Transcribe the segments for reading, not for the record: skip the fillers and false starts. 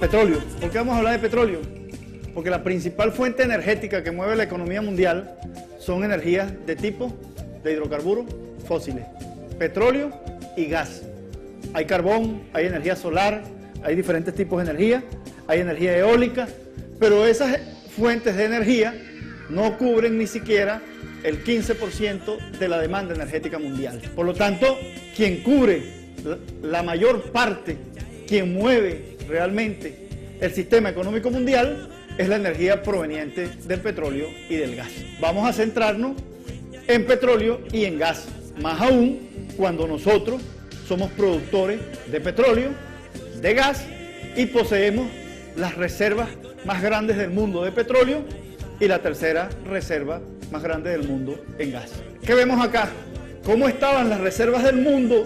Petróleo. ¿Por qué vamos a hablar de petróleo? Porque la principal fuente energética que mueve la economía mundial son energías de tipo de hidrocarburos fósiles, petróleo y gas. Hay carbón, hay energía solar, hay diferentes tipos de energía, hay energía eólica, pero esas fuentes de energía no cubren ni siquiera el 15% de la demanda energética mundial. Por lo tanto, quien cubre la mayor parte, quien mueve realmente el sistema económico mundial, es la energía proveniente del petróleo y del gas. Vamos a centrarnos en petróleo y en gas, más aún cuando nosotros somos productores de petróleo, de gas y poseemos las reservas más grandes del mundo de petróleo y la tercera reserva más grande del mundo en gas. ¿Qué vemos acá? ¿Cómo estaban las reservas del mundo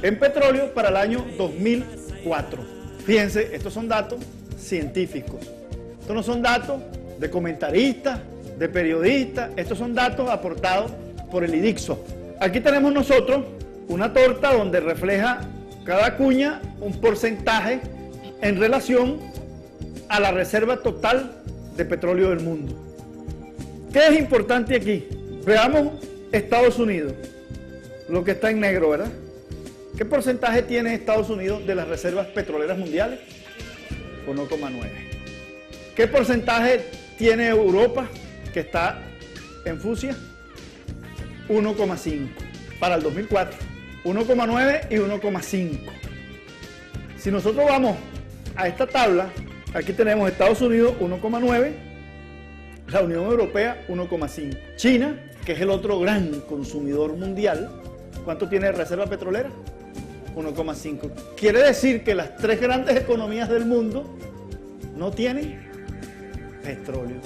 en petróleo para el año 2004? Fíjense, estos son datos científicos. Estos no son datos de comentaristas, de periodistas, estos son datos aportados por el IDICSO. Aquí tenemos nosotros una torta donde refleja cada cuña un porcentaje en relación a la reserva total de petróleo del mundo. ¿Qué es importante aquí? Veamos Estados Unidos, lo que está en negro, ¿verdad? ¿Qué porcentaje tiene Estados Unidos de las reservas petroleras mundiales? 1,9. ¿Qué porcentaje tiene Europa, que está en fucsia? 1,5 para el 2004. 1,9 y 1,5. Si nosotros vamos a esta tabla, aquí tenemos Estados Unidos 1,9, la Unión Europea 1,5. China, que es el otro gran consumidor mundial, ¿cuánto tiene de reserva petrolera? 1,5. Quiere decir que las tres grandes economías del mundo no tienen petróleo,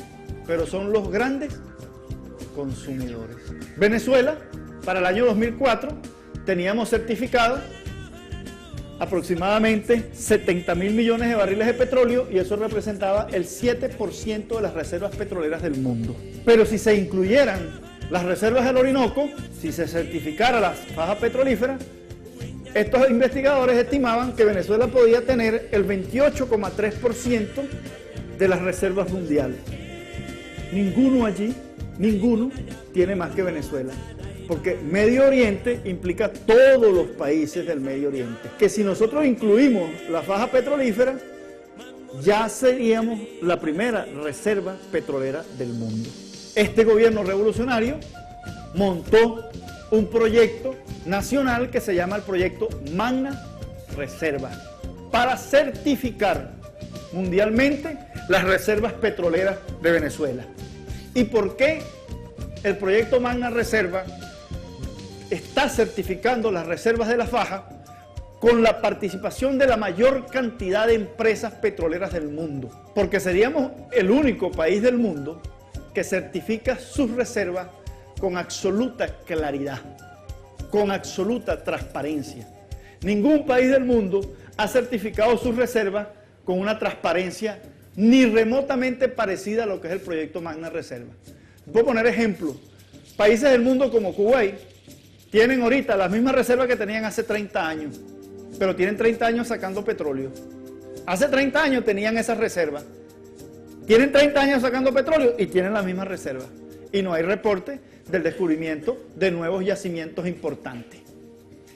pero son los grandes consumidores. Venezuela, para el año 2004, teníamos certificado aproximadamente 70.000 millones de barriles de petróleo y eso representaba el 7% de las reservas petroleras del mundo. Pero si se incluyeran las reservas del Orinoco, si se certificara la faja petrolífera, estos investigadores estimaban que Venezuela podía tener el 28,3% de las reservas mundiales. Ninguno allí, ninguno tiene más que Venezuela. Porque Medio Oriente implica todos los países del Medio Oriente. Que si nosotros incluimos la faja petrolífera, ya seríamos la primera reserva petrolera del mundo. Este gobierno revolucionario montó un proyecto nacional que se llama el proyecto Magna Reserva, para certificar mundialmente las reservas petroleras de Venezuela. ¿Y por qué el proyecto Magna Reserva está certificando las reservas de la faja con la participación de la mayor cantidad de empresas petroleras del mundo? Porque seríamos el único país del mundo que certifica sus reservas con absoluta claridad, con absoluta transparencia. Ningún país del mundo ha certificado sus reservas con una transparencia ni remotamente parecida a lo que es el proyecto Magna Reserva. Puedo poner ejemplos. Países del mundo como Kuwait tienen ahorita las mismas reservas que tenían hace 30 años, pero tienen 30 años sacando petróleo. Hace 30 años tenían esas reservas. Tienen 30 años sacando petróleo y tienen las mismas reservas. Y no hay reporte del descubrimiento de nuevos yacimientos importantes.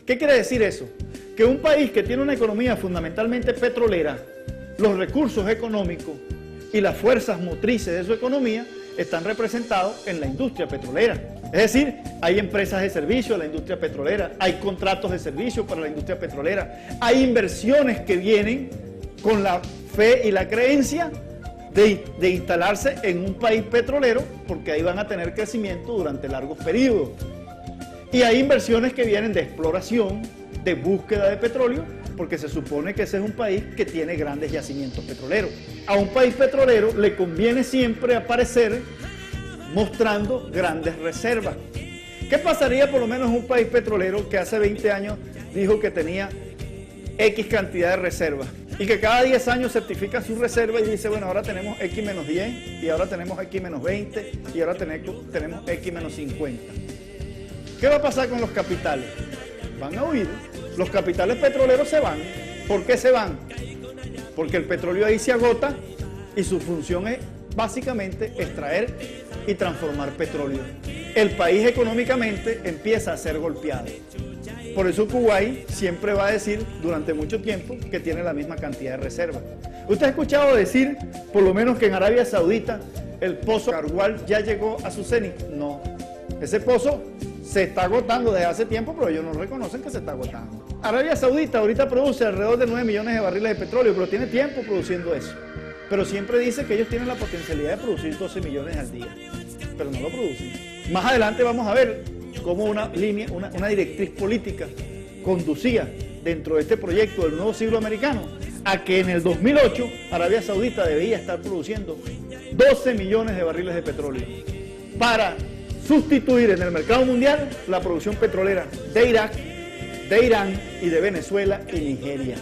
¿Qué quiere decir eso? Que un país que tiene una economía fundamentalmente petrolera, los recursos económicos y las fuerzas motrices de su economía están representados en la industria petrolera. Es decir, hay empresas de servicio en la industria petrolera, hay contratos de servicio para la industria petrolera, hay inversiones que vienen con la fe y la creencia de instalarse en un país petrolero porque ahí van a tener crecimiento durante largos periodos. Y hay inversiones que vienen de exploración, de búsqueda de petróleo, porque se supone que ese es un país que tiene grandes yacimientos petroleros. A un país petrolero le conviene siempre aparecer mostrando grandes reservas. ¿Qué pasaría por lo menos en un país petrolero que hace 20 años dijo que tenía X cantidad de reservas y que cada 10 años certifica su reserva y dice, bueno, ahora tenemos X-10 y ahora tenemos X-20 y ahora tenemos X-50? ¿Qué va a pasar con los capitales? Van a huir. Los capitales petroleros se van. ¿Por qué se van? porque el petróleo ahí se agota y su función es básicamente extraer y transformar petróleo. El país económicamente empieza a ser golpeado. Por eso Kuwait siempre va a decir durante mucho tiempo que tiene la misma cantidad de reservas. ¿Usted ha escuchado decir, por lo menos, que en Arabia Saudita el pozo Karwal ya llegó a su cenit? No. Ese pozo se está agotando desde hace tiempo, pero ellos no reconocen que se está agotando. Arabia Saudita ahorita produce alrededor de 9 millones de barriles de petróleo, pero tiene tiempo produciendo eso. Pero siempre dice que ellos tienen la potencialidad de producir 12 millones al día, pero no lo producen. Más adelante vamos a ver cómo una directriz política conducía dentro de este proyecto del nuevo siglo americano a que en el 2008 Arabia Saudita debía estar produciendo 12 millones de barriles de petróleo para sustituir en el mercado mundial la producción petrolera de Irak, de Irán y de Venezuela y Nigeria.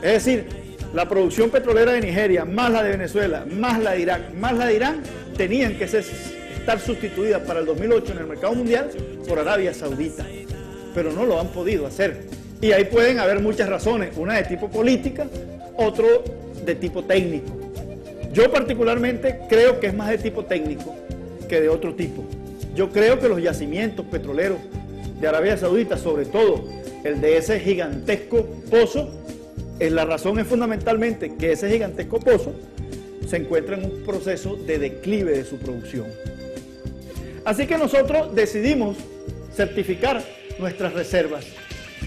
Es decir, la producción petrolera de Nigeria, más la de Venezuela, más la de Irak, más la de Irán, tenían que estar sustituidas para el 2008 en el mercado mundial por Arabia Saudita, pero no lo han podido hacer. Y ahí pueden haber muchas razones, una de tipo política, otro de tipo técnico. Yo particularmente creo que es más de tipo técnico que de otro tipo. Yo creo que los yacimientos petroleros de Arabia Saudita, sobre todo el de ese gigantesco pozo, la razón es fundamentalmente que ese gigantesco pozo se encuentra en un proceso de declive de su producción. Así que nosotros decidimos certificar nuestras reservas.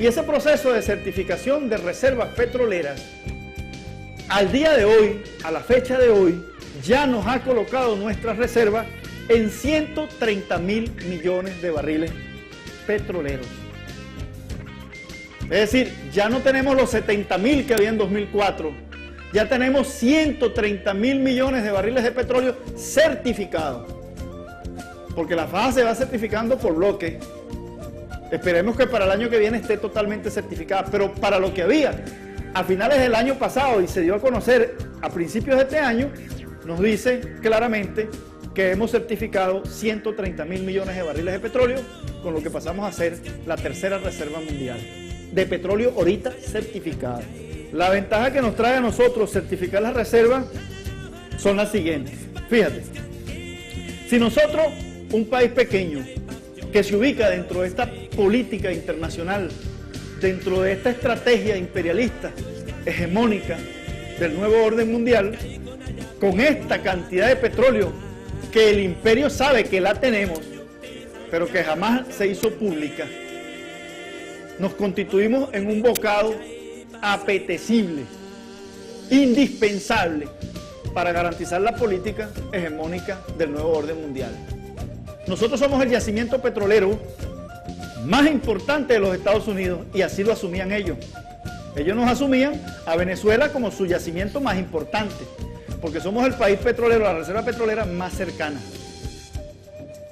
Y ese proceso de certificación de reservas petroleras, al día de hoy, a la fecha de hoy, ya nos ha colocado nuestras reservas en 130.000 millones de barriles petroleros. Es decir, ya no tenemos los 70.000 que había en 2004, ya tenemos 130.000 millones de barriles de petróleo certificados. Porque la faja se va certificando por bloque. Esperemos que para el año que viene esté totalmente certificada, pero para lo que había a finales del año pasado y se dio a conocer a principios de este año, nos dice claramente que hemos certificado 130.000 millones de barriles de petróleo, con lo que pasamos a ser la tercera reserva mundial de petróleo ahorita certificada. La ventaja que nos trae a nosotros certificar las reservas son las siguientes. Fíjate, si nosotros, un país pequeño que se ubica dentro de esta política internacional, dentro de esta estrategia imperialista hegemónica del nuevo orden mundial, con esta cantidad de petróleo que el imperio sabe que la tenemos, pero que jamás se hizo pública, nos constituimos en un bocado apetecible, indispensable para garantizar la política hegemónica del nuevo orden mundial. Nosotros somos el yacimiento petrolero más importante de los Estados Unidos y así lo asumían ellos. Ellos nos asumían a Venezuela como su yacimiento más importante, porque somos el país petrolero, la reserva petrolera más cercana.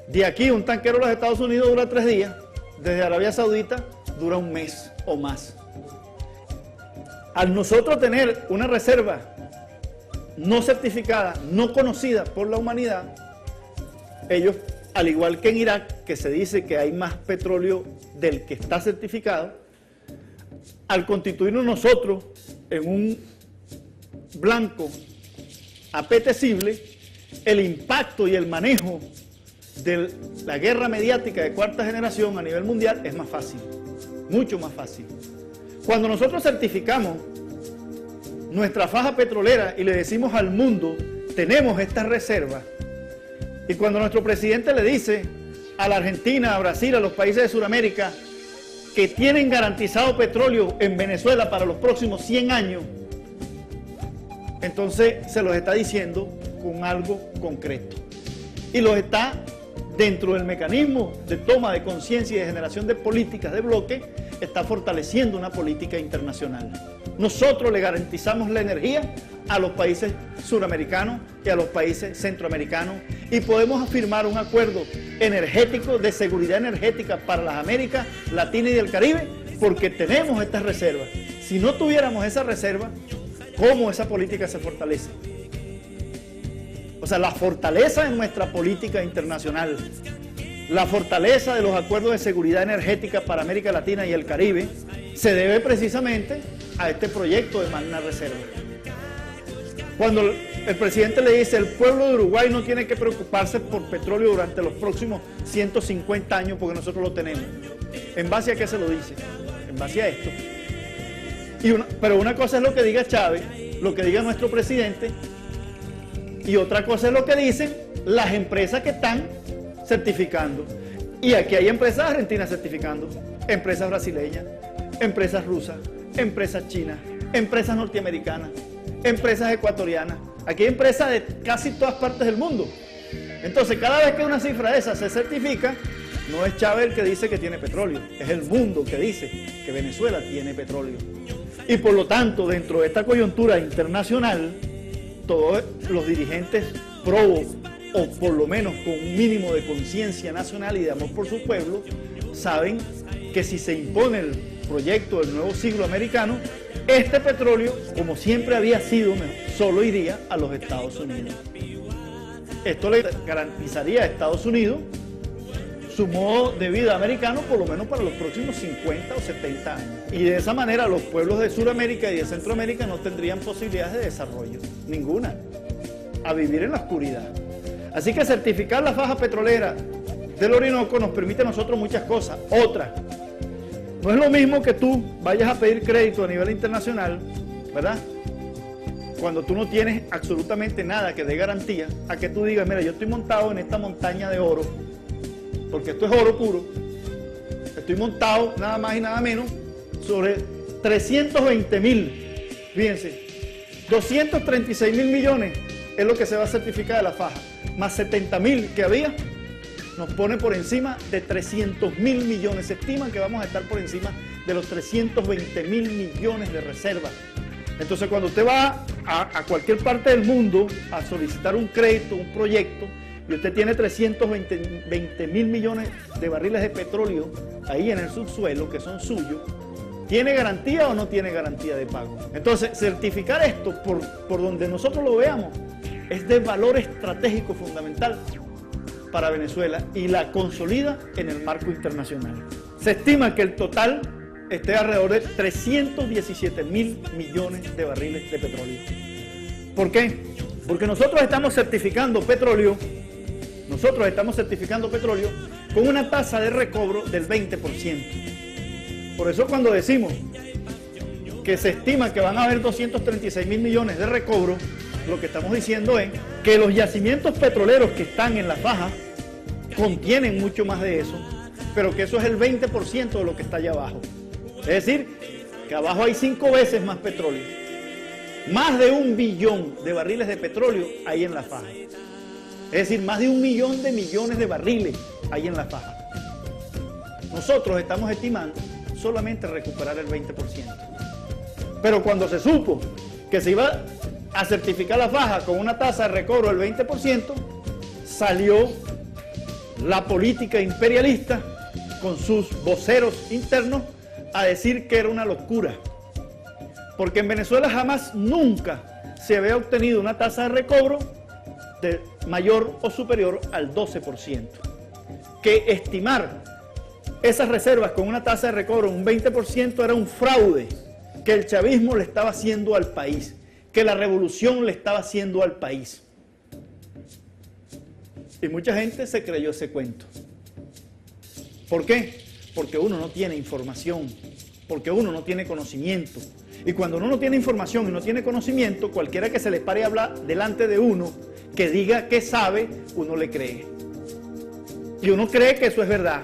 De aquí un tanquero de los Estados Unidos dura 3 días, desde Arabia Saudita dura un mes o más. Al nosotros tener una reserva no certificada, no conocida por la humanidad, ellos, al igual que en Irak, que se dice que hay más petróleo del que está certificado, al constituirnos nosotros en un blanco apetecible, el impacto y el manejo de la guerra mediática de cuarta generación a nivel mundial es más fácil, mucho más fácil. Cuando nosotros certificamos nuestra faja petrolera y le decimos al mundo, tenemos estas reservas, y cuando nuestro presidente le dice a la Argentina, a Brasil, a los países de Sudamérica, que tienen garantizado petróleo en Venezuela para los próximos 100 años, entonces se los está diciendo con algo concreto. Y los está dentro del mecanismo de toma de conciencia y de generación de políticas de bloque, está fortaleciendo una política internacional. Nosotros le garantizamos la energía a los países suramericanos y a los países centroamericanos y podemos firmar un acuerdo energético de seguridad energética para las Américas Latina y del Caribe porque tenemos estas reservas. Si no tuviéramos esa reserva, ¿cómo esa política se fortalece? O sea, la fortaleza de nuestra política internacional, la fortaleza de los acuerdos de seguridad energética para América Latina y el Caribe se debe precisamente a este proyecto de Magna Reserva. Cuando el presidente le dice, el pueblo de Uruguay no tiene que preocuparse por petróleo durante los próximos 150 años porque nosotros lo tenemos. ¿En base a qué se lo dice? En base a esto. Pero una cosa es lo que diga Chávez, lo que diga nuestro presidente, y otra cosa es lo que dicen las empresas que están certificando. Y aquí hay empresas argentinas certificando, empresas brasileñas, empresas rusas, empresas chinas, empresas norteamericanas, empresas ecuatorianas. Aquí hay empresas de casi todas partes del mundo. Entonces, cada vez que una cifra de esa se certifica, no es Chávez el que dice que tiene petróleo, es el mundo que dice que Venezuela tiene petróleo. Y por lo tanto, dentro de esta coyuntura internacional, todos los dirigentes pro, o por lo menos con un mínimo de conciencia nacional y de amor por su pueblo, saben que si se impone el proyecto del nuevo siglo americano, este petróleo, como siempre había sido, solo iría a los Estados Unidos. Esto le garantizaría a Estados Unidos su modo de vida americano por lo menos para los próximos 50 o 70 años. Y de esa manera los pueblos de Sudamérica y de Centroamérica no tendrían posibilidades de desarrollo, ninguna, a vivir en la oscuridad. Así que certificar la faja petrolera del Orinoco nos permite a nosotros muchas cosas. Otra, no es lo mismo que tú vayas a pedir crédito a nivel internacional, ¿verdad?, cuando tú no tienes absolutamente nada que dé garantía, a que tú digas, mira, yo estoy montado en esta montaña de oro, porque esto es oro puro, estoy montado nada más y nada menos sobre 320.000, fíjense, 236.000 millones es lo que se va a certificar de la faja, más 70.000 que había, nos pone por encima de 300.000 millones, se estima que vamos a estar por encima de los 320.000 millones de reservas. Entonces, cuando usted va a cualquier parte del mundo a solicitar un crédito, un proyecto, y usted tiene 320.000 millones de barriles de petróleo ahí en el subsuelo, que son suyos, ¿tiene garantía o no tiene garantía de pago? Entonces, certificar esto, por donde nosotros lo veamos, es de valor estratégico fundamental para Venezuela y la consolida en el marco internacional. Se estima que el total esté alrededor de 317.000 millones de barriles de petróleo. ¿Por qué? Porque nosotros estamos certificando petróleo con una tasa de recobro del 20%. Por eso cuando decimos que se estima que van a haber 236.000 millones de recobro, lo que estamos diciendo es que los yacimientos petroleros que están en la faja contienen mucho más de eso, pero que eso es el 20% de lo que está allá abajo. Es decir, que abajo hay 5 veces más petróleo. Más de 1 billón de barriles de petróleo hay en la faja. Es decir, más de 1 millón de millones de barriles hay en la faja. Nosotros estamos estimando solamente recuperar el 20%. Pero cuando se supo que se iba a certificar la faja con una tasa de recobro del 20%, salió la política imperialista con sus voceros internos a decir que era una locura, porque en Venezuela jamás, nunca se había obtenido una tasa de recobro de mayor o superior al 12%, que estimar esas reservas con una tasa de recobro un 20% era un fraude que el chavismo le estaba haciendo al país, que la revolución le estaba haciendo al país. Y mucha gente se creyó ese cuento. ¿Por qué? Porque uno no tiene información, porque uno no tiene conocimiento. Y cuando uno no tiene información y no tiene conocimiento, cualquiera que se le pare a hablar delante de uno, que diga que sabe, uno le cree. Y uno cree que eso es verdad,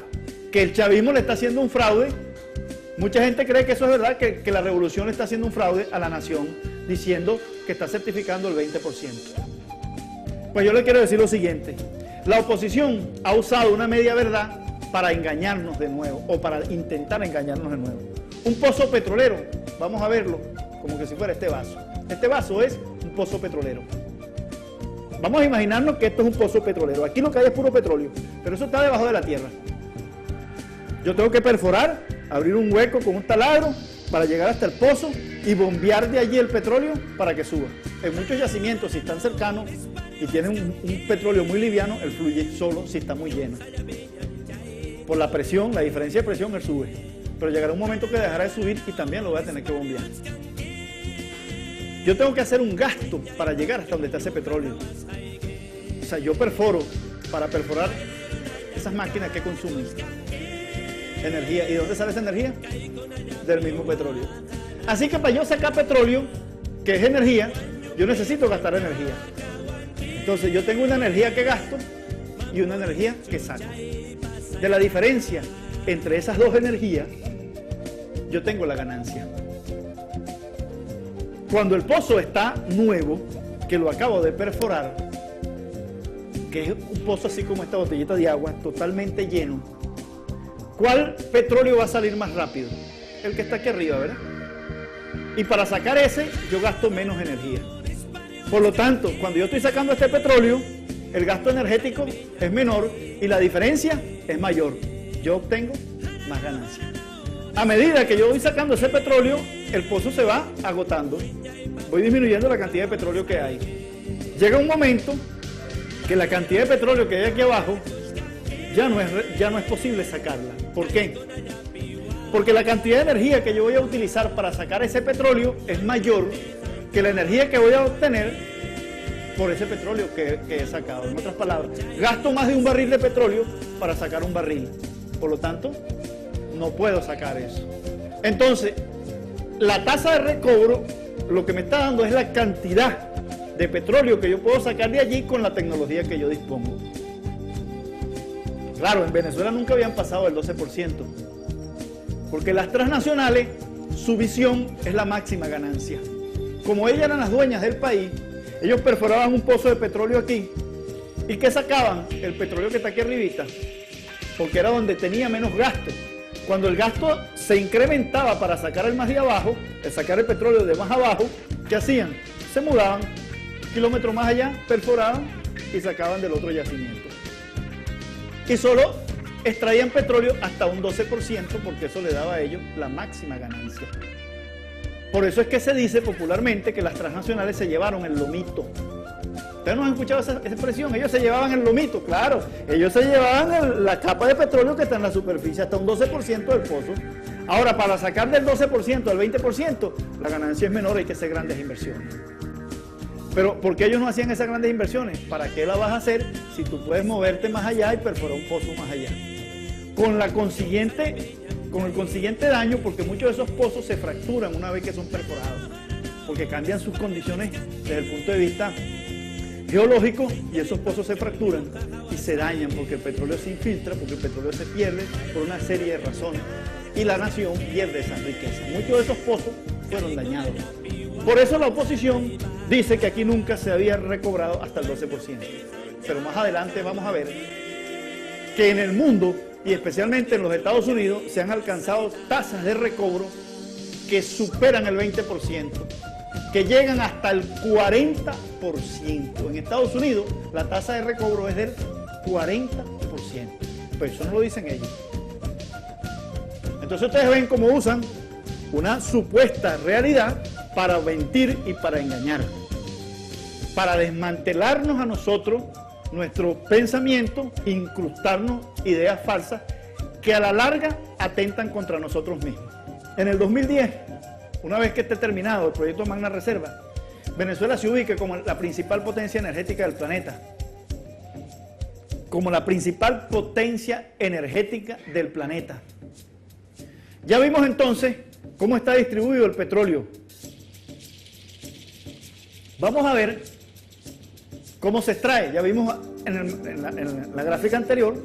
que el chavismo le está haciendo un fraude. Mucha gente cree que eso es verdad, que la revolución le está haciendo un fraude a la nación, diciendo que está certificando el 20%. Pues yo le quiero decir lo siguiente: la oposición ha usado una media verdad para engañarnos de nuevo, o para intentar engañarnos de nuevo. Un pozo petrolero, vamos a verlo como que si fuera este vaso. Este vaso es un pozo petrolero. Vamos a imaginarnos que esto es un pozo petrolero. Aquí lo que hay es puro petróleo, pero eso está debajo de la tierra. Yo tengo que perforar, abrir un hueco con un taladro para llegar hasta el pozo y bombear de allí el petróleo para que suba. En muchos yacimientos, si están cercanos y tienen un petróleo muy liviano, él fluye solo si está muy lleno. Por la presión, la diferencia de presión, él sube. Pero llegará un momento que dejará de subir y también lo voy a tener que bombear. yo tengo que hacer un gasto para llegar hasta donde está ese petróleo. O sea, yo perforo, para perforar esas máquinas que consumen energía. ¿Y de dónde sale esa energía? Del mismo petróleo. Así que para yo sacar petróleo, que es energía, yo necesito gastar energía. Entonces yo tengo una energía que gasto y una energía que saco. De la diferencia entre esas dos energías, yo tengo la ganancia. Cuando el pozo está nuevo, que lo acabo de perforar, que es un pozo así como esta botellita de agua, totalmente lleno, ¿cuál petróleo va a salir más rápido? El que está aquí arriba, ¿verdad? Y para sacar ese, yo gasto menos energía. Por lo tanto, cuando yo estoy sacando este petróleo, el gasto energético es menor y la diferencia es mayor. Yo obtengo más ganancia. A medida que yo voy sacando ese petróleo, el pozo se va agotando. Voy disminuyendo la cantidad de petróleo que hay. Llega un momento que la cantidad de petróleo que hay aquí abajo ya no es posible sacarla. ¿Por qué? Porque la cantidad de energía que yo voy a utilizar para sacar ese petróleo es mayor que la energía que voy a obtener por ese petróleo que he sacado. En otras palabras, gasto más de un barril de petróleo para sacar un barril. Por lo tanto, no puedo sacar eso. Entonces, la tasa de recobro lo que me está dando es la cantidad de petróleo que yo puedo sacar de allí con la tecnología que yo dispongo. Claro, en Venezuela nunca habían pasado el 12%, porque las transnacionales, su visión es la máxima ganancia. Como ellas eran las dueñas del país, ellos perforaban un pozo de petróleo aquí, ¿y qué sacaban? El petróleo que está aquí arribita, porque era donde tenía menos gasto. Cuando el gasto se incrementaba para sacar el más de abajo, sacar el petróleo de más abajo, ¿qué hacían? Se mudaban kilómetros más allá, perforaban y sacaban del otro yacimiento. Y solo extraían petróleo hasta un 12%, porque eso le daba a ellos la máxima ganancia. Por eso es que se dice popularmente que las transnacionales se llevaron el lomito. ¿Ustedes no han escuchado esa expresión? Ellos se llevaban el lomito, claro. Ellos se llevaban la capa de petróleo que está en la superficie, hasta un 12% del pozo. Ahora, para sacar del 12% al 20%, la ganancia es menor, hay que hacer grandes inversiones. Pero, ¿por qué ellos no hacían esas grandes inversiones? ¿Para qué las vas a hacer si tú puedes moverte más allá y perforar un pozo más allá? Con el consiguiente daño, porque muchos de esos pozos se fracturan una vez que son perforados, porque cambian sus condiciones desde el punto de vista geológico y esos pozos se fracturan y se dañan porque el petróleo se infiltra, porque el petróleo se pierde por una serie de razones y la nación pierde esas riquezas. Muchos de esos pozos fueron dañados. Por eso la oposición dice que aquí nunca se había recobrado hasta el 12%. Pero más adelante vamos a ver que en el mundo y especialmente en los Estados Unidos se han alcanzado tasas de recobro que superan el 20%, que llegan hasta el 40%. En Estados Unidos la tasa de recobro es del 40%. Pero eso no lo dicen ellos. Entonces ustedes ven cómo usan una supuesta realidad para mentir y para engañar, para desmantelarnos a nosotros nuestro pensamiento, incrustarnos ideas falsas que a la larga atentan contra nosotros mismos. En el 2010, una vez que esté terminado el proyecto Magna Reserva, Venezuela se ubica como la principal potencia energética del planeta. Como la principal potencia energética del planeta. Ya vimos entonces cómo está distribuido el petróleo. Vamos a ver cómo se extrae. Ya vimos en la gráfica anterior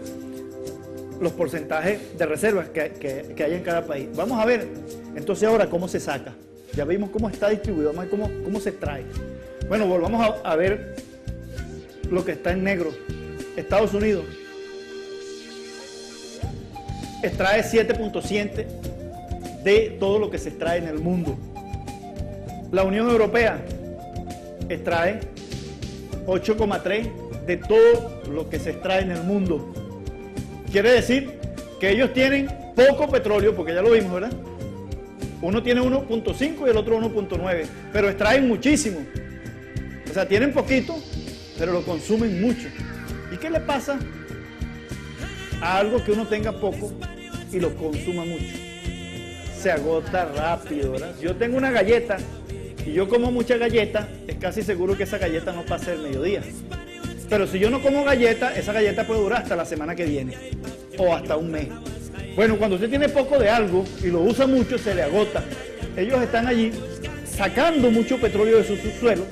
los porcentajes de reservas que hay en cada país. Vamos a ver entonces ahora cómo se saca. Ya vimos cómo está distribuido, vamos a ver cómo se extrae. Bueno, volvamos a ver lo que está en negro. Estados Unidos extrae 7.7 de todo lo que se extrae en el mundo. La Unión Europea extrae 8,3 de todo lo que se extrae en el mundo. Quiere decir que ellos tienen poco petróleo, porque ya lo vimos, ¿verdad? Uno tiene 1.5 y el otro 1.9, pero extraen muchísimo. O sea, tienen poquito, pero lo consumen mucho. ¿Y qué le pasa a algo que uno tenga poco y lo consuma mucho? Se agota rápido, ¿verdad? Yo tengo una galleta y yo como mucha galleta, es casi seguro que esa galleta no pase el mediodía. Pero si yo no como galleta, esa galleta puede durar hasta la semana que viene o hasta un mes. Bueno, cuando usted tiene poco de algo y lo usa mucho, se le agota. Ellos están allí sacando mucho petróleo de su subsuelo,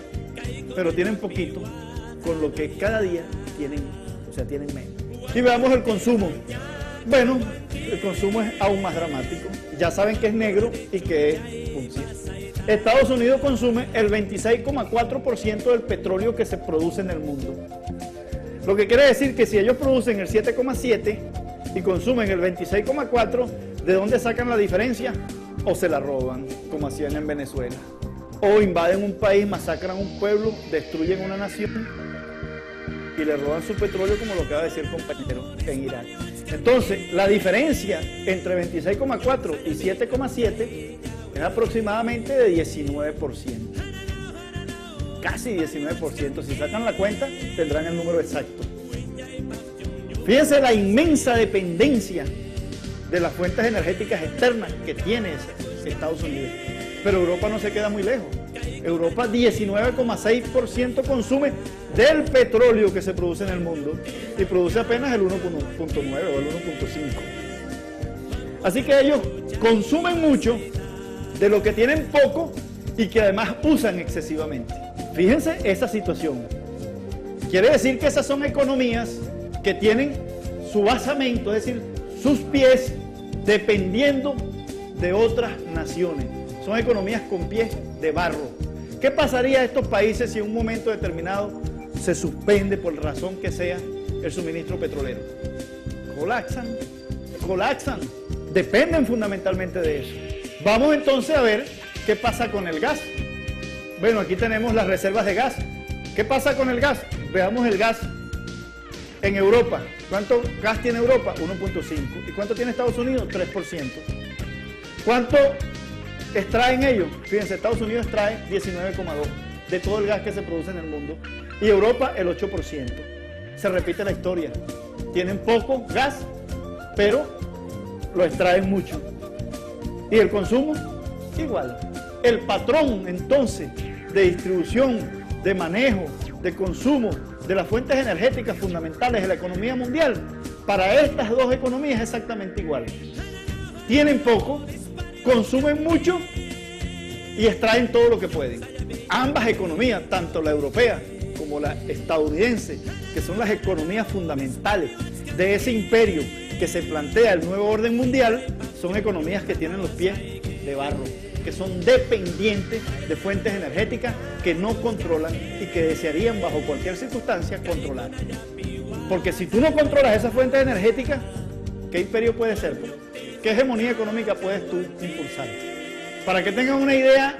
pero tienen poquito, con lo que cada día tienen, tienen menos. Y veamos el consumo. Bueno, el consumo es aún más dramático. Ya saben que es negro y que es fucsia. Estados Unidos consume el 26,4% del petróleo que se produce en el mundo. Lo que quiere decir que si ellos producen el 7,7% y consumen el 26,4%, ¿de dónde sacan la diferencia? O se la roban, como hacían en Venezuela. O invaden un país, masacran un pueblo, destruyen una nación y le roban su petróleo, como lo acaba de decir el compañero, en Irak. Entonces, la diferencia entre 26,4 y 7,7 es aproximadamente de 19%. Casi 19%. Si sacan la cuenta, tendrán el número exacto. Fíjense la inmensa dependencia de las fuentes energéticas externas que tiene Estados Unidos. Pero Europa no se queda muy lejos. Europa 19,6% consume del petróleo que se produce en el mundo y produce apenas el 1,9 o el 1,5. Así que ellos consumen mucho de lo que tienen poco y que además usan excesivamente. Fíjense esa situación. Quiere decir que esas son economías que tienen su basamento, es decir, sus pies dependiendo de otras naciones. Son economías con pies de barro. ¿Qué pasaría a estos países si en un momento determinado se suspende, por razón que sea, el suministro petrolero? Colapsan. Dependen fundamentalmente de eso. Vamos entonces a ver qué pasa con el gas. Bueno, aquí tenemos las reservas de gas. ¿Qué pasa con el gas? Veamos el gas en Europa. ¿Cuánto gas tiene Europa? 1,5. ¿Y cuánto tiene Estados Unidos? 3%. ¿Cuánto extraen ellos? Fíjense, Estados Unidos extrae 19,2% de todo el gas que se produce en el mundo y Europa el 8%. Se repite la historia. Tienen poco gas, pero lo extraen mucho. ¿Y el consumo? Igual. El patrón, entonces, de distribución, de manejo, de consumo de las fuentes energéticas fundamentales de la economía mundial, para estas dos economías es exactamente igual. Tienen poco, consumen mucho y extraen todo lo que pueden. Ambas economías, tanto la europea como la estadounidense, que son las economías fundamentales de ese imperio que se plantea el nuevo orden mundial, son economías que tienen los pies de barro, que son dependientes de fuentes energéticas que no controlan y que desearían bajo cualquier circunstancia controlar. Porque si tú no controlas esas fuentes energéticas, ¿qué imperio puede ser? ¿Qué hegemonía económica puedes tú impulsar? Para que tengan una idea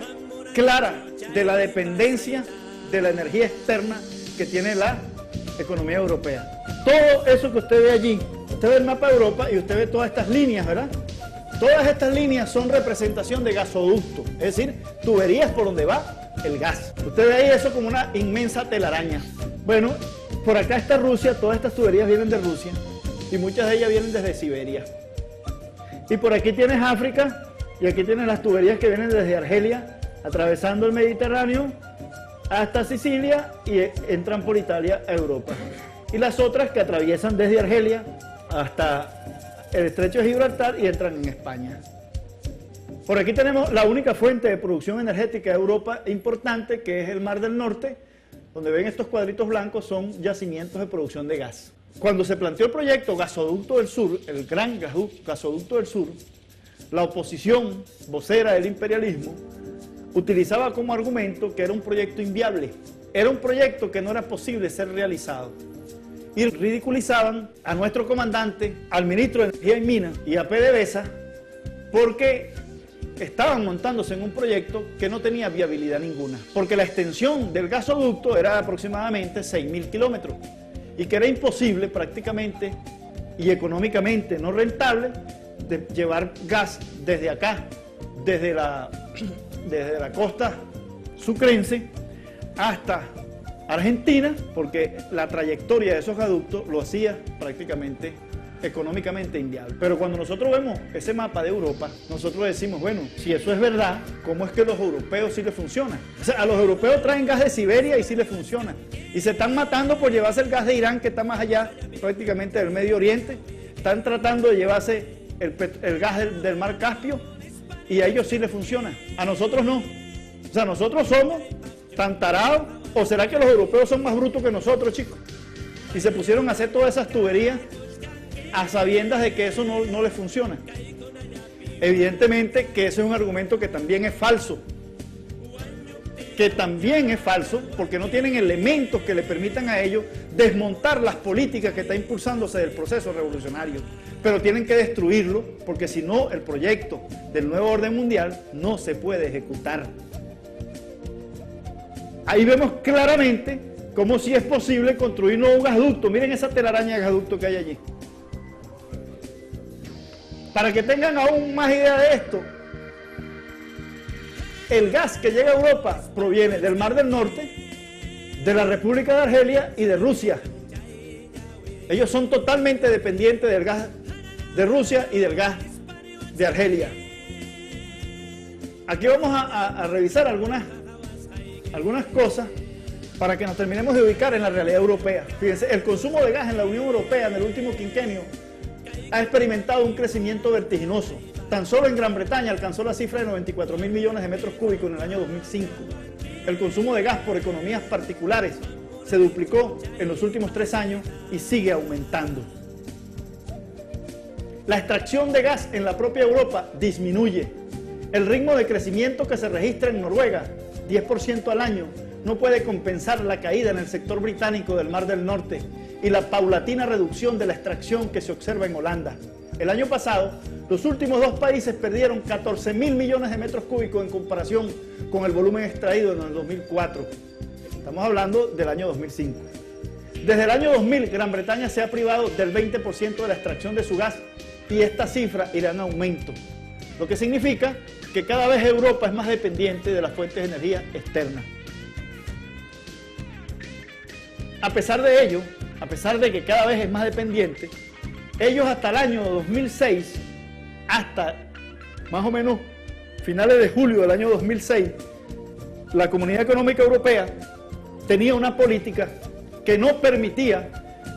clara de la dependencia de la energía externa que tiene la economía europea. Todo eso que usted ve allí, usted ve el mapa de Europa y usted ve todas estas líneas, ¿verdad? Todas estas líneas son representación de gasoductos, es decir, tuberías por donde va el gas. Usted ve ahí eso como una inmensa telaraña. Bueno, por acá está Rusia, todas estas tuberías vienen de Rusia y muchas de ellas vienen desde Siberia. Y por aquí tienes África y aquí tienes las tuberías que vienen desde Argelia, atravesando el Mediterráneo hasta Sicilia y entran por Italia a Europa. Y las otras que atraviesan desde Argelia hasta el estrecho de Gibraltar y entran en España. Por aquí tenemos la única fuente de producción energética de Europa importante, que es el Mar del Norte, donde ven estos cuadritos blancos son yacimientos de producción de gas. Cuando se planteó el proyecto Gasoducto del Sur, el gran Gasoducto del Sur, la oposición vocera del imperialismo utilizaba como argumento que era un proyecto inviable, era un proyecto que no era posible ser realizado. Y ridiculizaban a nuestro comandante, al ministro de Energía y Minas y a PDVSA, porque estaban montándose en un proyecto que no tenía viabilidad ninguna, porque la extensión del gasoducto era aproximadamente 6.000 kilómetros y que era imposible prácticamente y económicamente no rentable de llevar gas desde acá, desde la costa sucrense hasta Argentina, porque la trayectoria de esos gasoductos lo hacía prácticamente económicamente inviable. Pero cuando nosotros vemos ese mapa de Europa, nosotros decimos, bueno, si eso es verdad, ¿cómo es que a los europeos sí les funciona? O sea, a los europeos traen gas de Siberia y sí les funciona. Y se están matando por llevarse el gas de Irán, que está más allá prácticamente del Medio Oriente. Están tratando de llevarse el gas del mar Caspio y a ellos sí les funciona. A nosotros no. O sea, nosotros somos tan tarados, ¿o será que los europeos son más brutos que nosotros, chicos? Y se pusieron a hacer todas esas tuberías a sabiendas de que eso no les funciona. Evidentemente que ese es un argumento que también es falso. Que también es falso porque no tienen elementos que le permitan a ellos desmontar las políticas que está impulsándose del proceso revolucionario. Pero tienen que destruirlo porque si no, el proyecto del nuevo orden mundial no se puede ejecutar. Ahí vemos claramente cómo sí es posible construir un nuevo gasoducto. Miren esa telaraña de gasoducto que hay allí. Para que tengan aún más idea de esto, el gas que llega a Europa proviene del Mar del Norte, de la República de Argelia y de Rusia. Ellos son totalmente dependientes del gas de Rusia y del gas de Argelia. Aquí vamos a revisar algunas cosas para que nos terminemos de ubicar en la realidad europea. Fíjense, el consumo de gas en la Unión Europea en el último quinquenio ha experimentado un crecimiento vertiginoso. Tan solo en Gran Bretaña alcanzó la cifra de 94.000 millones de metros cúbicos en el año 2005. El consumo de gas por economías particulares se duplicó en los últimos 3 años y sigue aumentando. La extracción de gas en la propia Europa disminuye. El ritmo de crecimiento que se registra en Noruega, 10% al año, no puede compensar la caída en el sector británico del Mar del Norte y la paulatina reducción de la extracción que se observa en Holanda. El año pasado, los últimos 2 países perdieron 14.000 millones de metros cúbicos en comparación con el volumen extraído en el 2004. Estamos hablando del año 2005. Desde el año 2000, Gran Bretaña se ha privado del 20% de la extracción de su gas y esta cifra irá en aumento, lo que significa que cada vez Europa es más dependiente de las fuentes de energía externas. A pesar de ello, a pesar de que cada vez es más dependiente, ellos hasta el año 2006, hasta más o menos finales de julio del año 2006, la Comunidad Económica Europea tenía una política que no permitía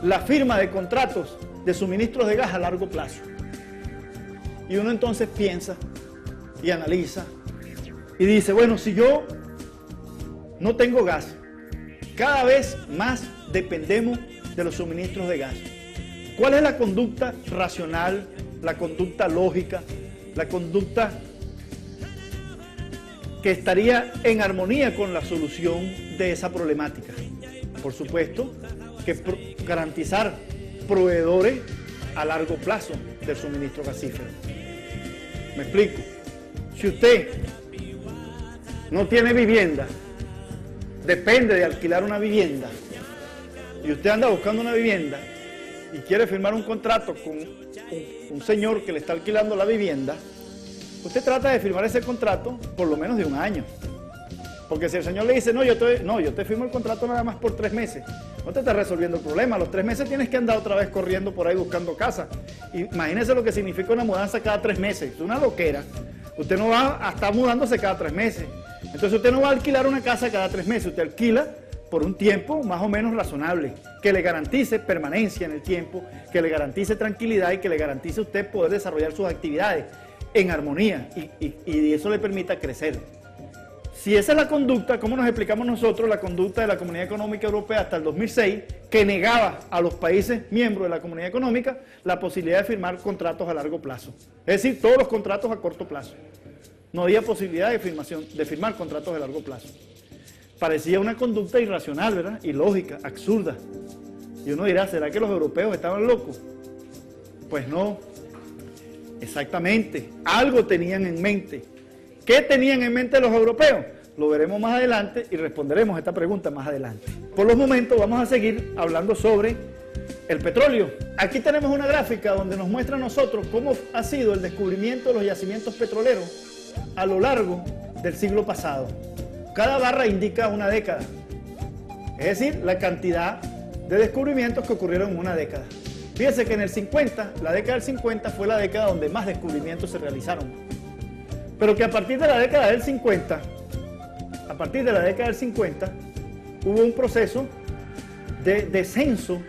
la firma de contratos de suministros de gas a largo plazo. Y uno entonces piensa y analiza y dice, bueno, si yo no tengo gas, cada vez más dependemos de los suministros de gas. ¿Cuál es la conducta racional, la conducta lógica, la conducta que estaría en armonía con la solución de esa problemática? Por supuesto, que garantizar proveedores a largo plazo del suministro gasífero. Me explico. Si usted no tiene vivienda, depende de alquilar una vivienda, y usted anda buscando una vivienda y quiere firmar un contrato con un señor que le está alquilando la vivienda, usted trata de firmar ese contrato por lo menos de 1 año. Porque si el señor le dice, yo te firmo el contrato nada más por 3 meses, no te está resolviendo el problema. A los 3 meses tienes que andar otra vez corriendo por ahí buscando casa. Imagínese lo que significa una mudanza cada 3 meses. Es una loquera. Usted no va a estar mudándose cada 3 meses. Entonces usted no va a alquilar una casa cada 3 meses. Usted alquila por un tiempo más o menos razonable, que le garantice permanencia en el tiempo, que le garantice tranquilidad y que le garantice a usted poder desarrollar sus actividades en armonía y eso le permita crecer. Si esa es la conducta, ¿cómo nos explicamos nosotros la conducta de la Comunidad Económica Europea hasta el 2006, que negaba a los países miembros de la Comunidad Económica la posibilidad de firmar contratos a largo plazo? Es decir, todos los contratos a corto plazo. No había posibilidad de firmar contratos de largo plazo. Parecía una conducta irracional, ¿verdad? Ilógica, absurda. Y uno dirá, ¿será que los europeos estaban locos? Pues no. Exactamente. Algo tenían en mente. ¿Qué tenían en mente los europeos? Lo veremos más adelante y responderemos esta pregunta más adelante. Por los momentos vamos a seguir hablando sobre el petróleo. Aquí tenemos una gráfica donde nos muestra a nosotros cómo ha sido el descubrimiento de los yacimientos petroleros a lo largo del siglo pasado. Cada barra indica una década, es decir, la cantidad de descubrimientos que ocurrieron en una década. Fíjense que en el 50, la década del 50 fue la década donde más descubrimientos se realizaron. Pero que a partir de la década del 50, hubo un proceso de descenso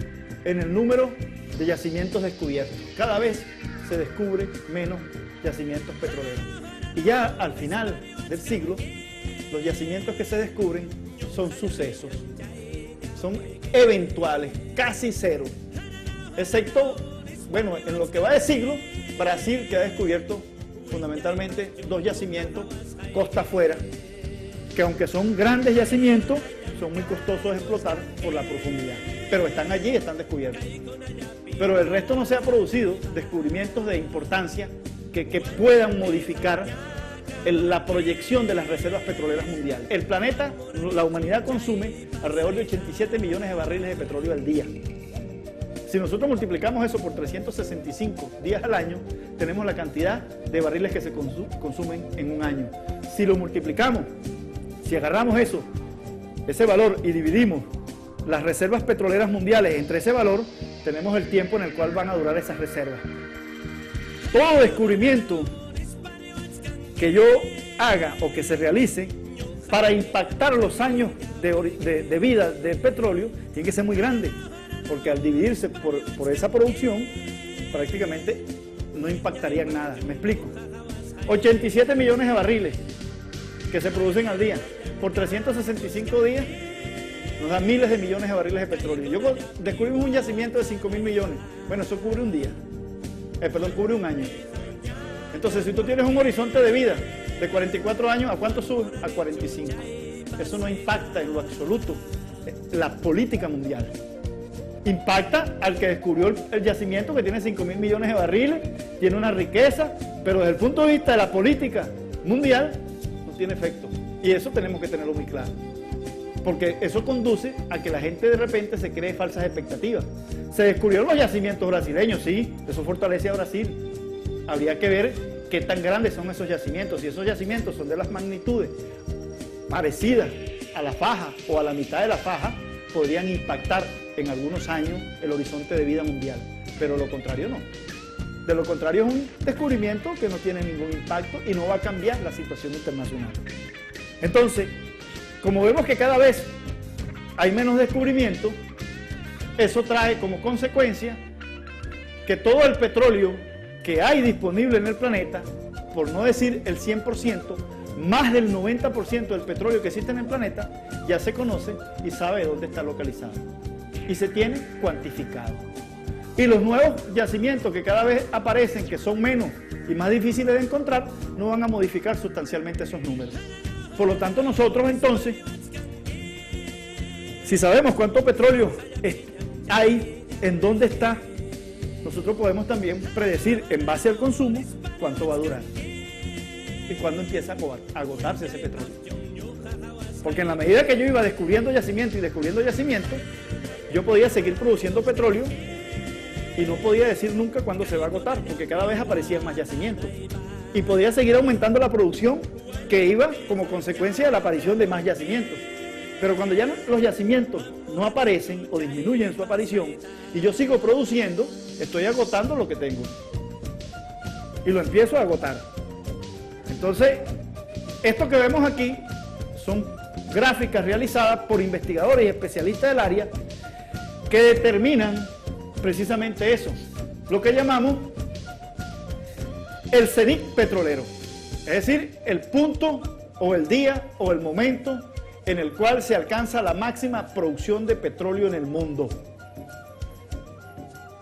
en el número de yacimientos descubiertos. Cada vez se descubre menos yacimientos petroleros. Y ya al final del siglo, los yacimientos que se descubren son sucesos, son eventuales, casi cero. Excepto, bueno, en lo que va de siglo, Brasil, que ha descubierto fundamentalmente 2 yacimientos costa afuera, que aunque son grandes yacimientos, son muy costosos de explotar por la profundidad. Pero están allí, están descubiertos. Pero el resto no se ha producido descubrimientos de importancia que puedan modificar la proyección de las reservas petroleras mundiales. El planeta, la humanidad consume alrededor de 87 millones de barriles de petróleo al día. Si nosotros multiplicamos eso por 365 días al año, tenemos la cantidad de barriles que se consumen en un año. Si lo multiplicamos, si agarramos ese valor y dividimos las reservas petroleras mundiales entre ese valor, tenemos el tiempo en el cual van a durar esas reservas. Todo descubrimiento que yo haga o que se realice para impactar los años de vida del petróleo tiene que ser muy grande, porque al dividirse por esa producción prácticamente no impactaría en nada. Me explico. 87 millones de barriles que se producen al día por 365 días nos da miles de millones de barriles de petróleo. Yo descubrimos un yacimiento de 5.000 millones. Bueno, eso cubre un día. Cubre un año. Entonces, si tú tienes un horizonte de vida de 44 años, ¿a cuánto sube? A 45. Eso no impacta en lo absoluto la política mundial. Impacta al que descubrió el yacimiento, que tiene 5.000 millones de barriles, tiene una riqueza, pero desde el punto de vista de la política mundial no tiene efecto. Y eso tenemos que tenerlo muy claro. Porque eso conduce a que la gente de repente se cree falsas expectativas. Se descubrieron los yacimientos brasileños, sí, eso fortalece a Brasil. Habría que ver qué tan grandes son esos yacimientos. Si esos yacimientos son de las magnitudes parecidas a la faja o a la mitad de la faja, podrían impactar en algunos años el horizonte de vida mundial. Pero lo contrario no. De lo contrario es un descubrimiento que no tiene ningún impacto y no va a cambiar la situación internacional. Entonces, como vemos que cada vez hay menos descubrimientos, eso trae como consecuencia que todo el petróleo que hay disponible en el planeta, por no decir el 100%, más del 90% del petróleo que existe en el planeta, ya se conoce y sabe dónde está localizado. Y se tiene cuantificado. Y los nuevos yacimientos que cada vez aparecen, que son menos y más difíciles de encontrar, no van a modificar sustancialmente esos números. Por lo tanto, nosotros entonces, si sabemos cuánto petróleo hay, en dónde está, nosotros podemos también predecir en base al consumo cuánto va a durar y cuándo empieza a agotarse ese petróleo. Porque en la medida que yo iba descubriendo yacimiento y descubriendo yacimiento, yo podía seguir produciendo petróleo y no podía decir nunca cuándo se va a agotar, porque cada vez aparecían más yacimientos. Y podía seguir aumentando la producción que iba como consecuencia de la aparición de más yacimientos. Pero cuando ya los yacimientos no aparecen o disminuyen su aparición y yo sigo produciendo, estoy agotando lo que tengo. Y lo empiezo a agotar. Entonces, esto que vemos aquí son gráficas realizadas por investigadores y especialistas del área que determinan precisamente eso, lo que llamamos el cenit petrolero, es decir, el punto o el día o el momento en el cual se alcanza la máxima producción de petróleo en el mundo.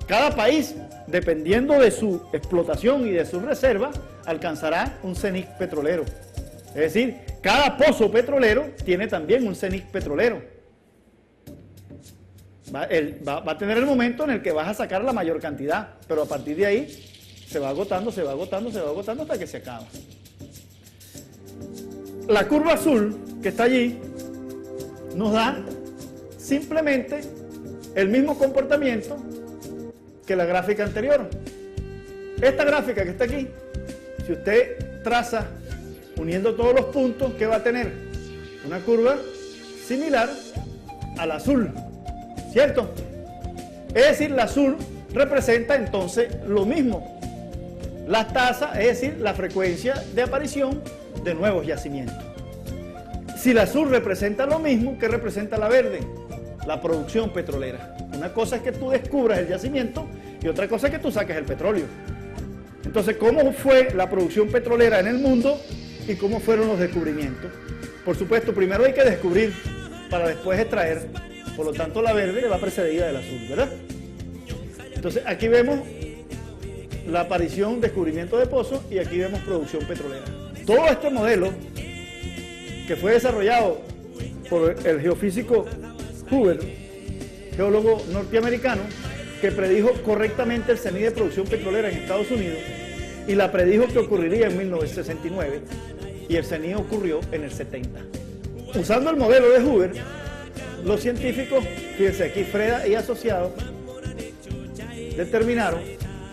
Cada país, dependiendo de su explotación y de sus reservas, alcanzará un cenit petrolero. Es decir, cada pozo petrolero tiene también un cenit petrolero. Va a tener el momento en el que vas a sacar la mayor cantidad, pero a partir de ahí se va agotando, se va agotando, se va agotando hasta que se acaba. La curva azul que está allí nos da simplemente el mismo comportamiento que la gráfica anterior. Esta gráfica que está aquí, si usted traza uniendo todos los puntos, ¿qué va a tener? Una curva similar al azul, ¿cierto? Es decir, la azul representa entonces lo mismo. Las tasas, es decir, la frecuencia de aparición de nuevos yacimientos. Si la azul representa lo mismo, ¿qué representa la verde? La producción petrolera. Una cosa es que tú descubras el yacimiento y otra cosa es que tú saques el petróleo. Entonces, ¿cómo fue la producción petrolera en el mundo y cómo fueron los descubrimientos? Por supuesto, primero hay que descubrir para después extraer. Por lo tanto, la verde va precedida del azul, ¿verdad? Entonces, aquí vemos la aparición, descubrimiento de pozos y aquí vemos producción petrolera. Todo este modelo que fue desarrollado por el geofísico Hoover, geólogo norteamericano, que predijo correctamente el cenit de producción petrolera en Estados Unidos y la predijo que ocurriría en 1969 y el cenit ocurrió en el 70. Usando el modelo de Hoover, los científicos, fíjense aquí, Freda y asociados, determinaron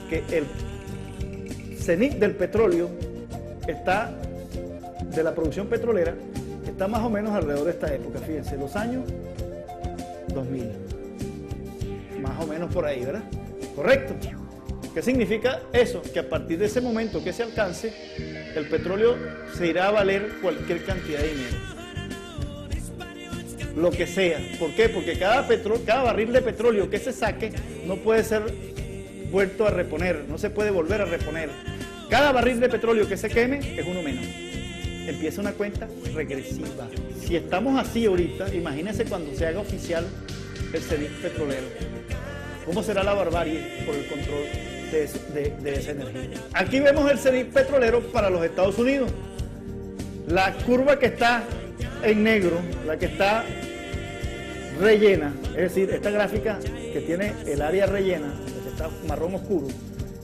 que el cenit del petróleo está, de la producción petrolera, está más o menos alrededor de esta época, fíjense, los años 2000. Más o menos por ahí, ¿verdad? Correcto. ¿Qué significa eso? Que a partir de ese momento que se alcance, el petróleo se irá a valer cualquier cantidad de dinero. Lo que sea. ¿Por qué? Porque cada barril de petróleo que se saque no puede ser vuelto a reponer, no se puede volver a reponer. Cada barril de petróleo que se queme es uno menos. Empieza una cuenta regresiva. Si estamos así ahorita, imagínense cuando se haga oficial el cenit petrolero. ¿Cómo será la barbarie por el control de esa energía? Aquí vemos el cenit petrolero para los Estados Unidos. La curva que está en negro, la que está rellena, es decir, esta gráfica que tiene el área rellena, la que está marrón oscuro,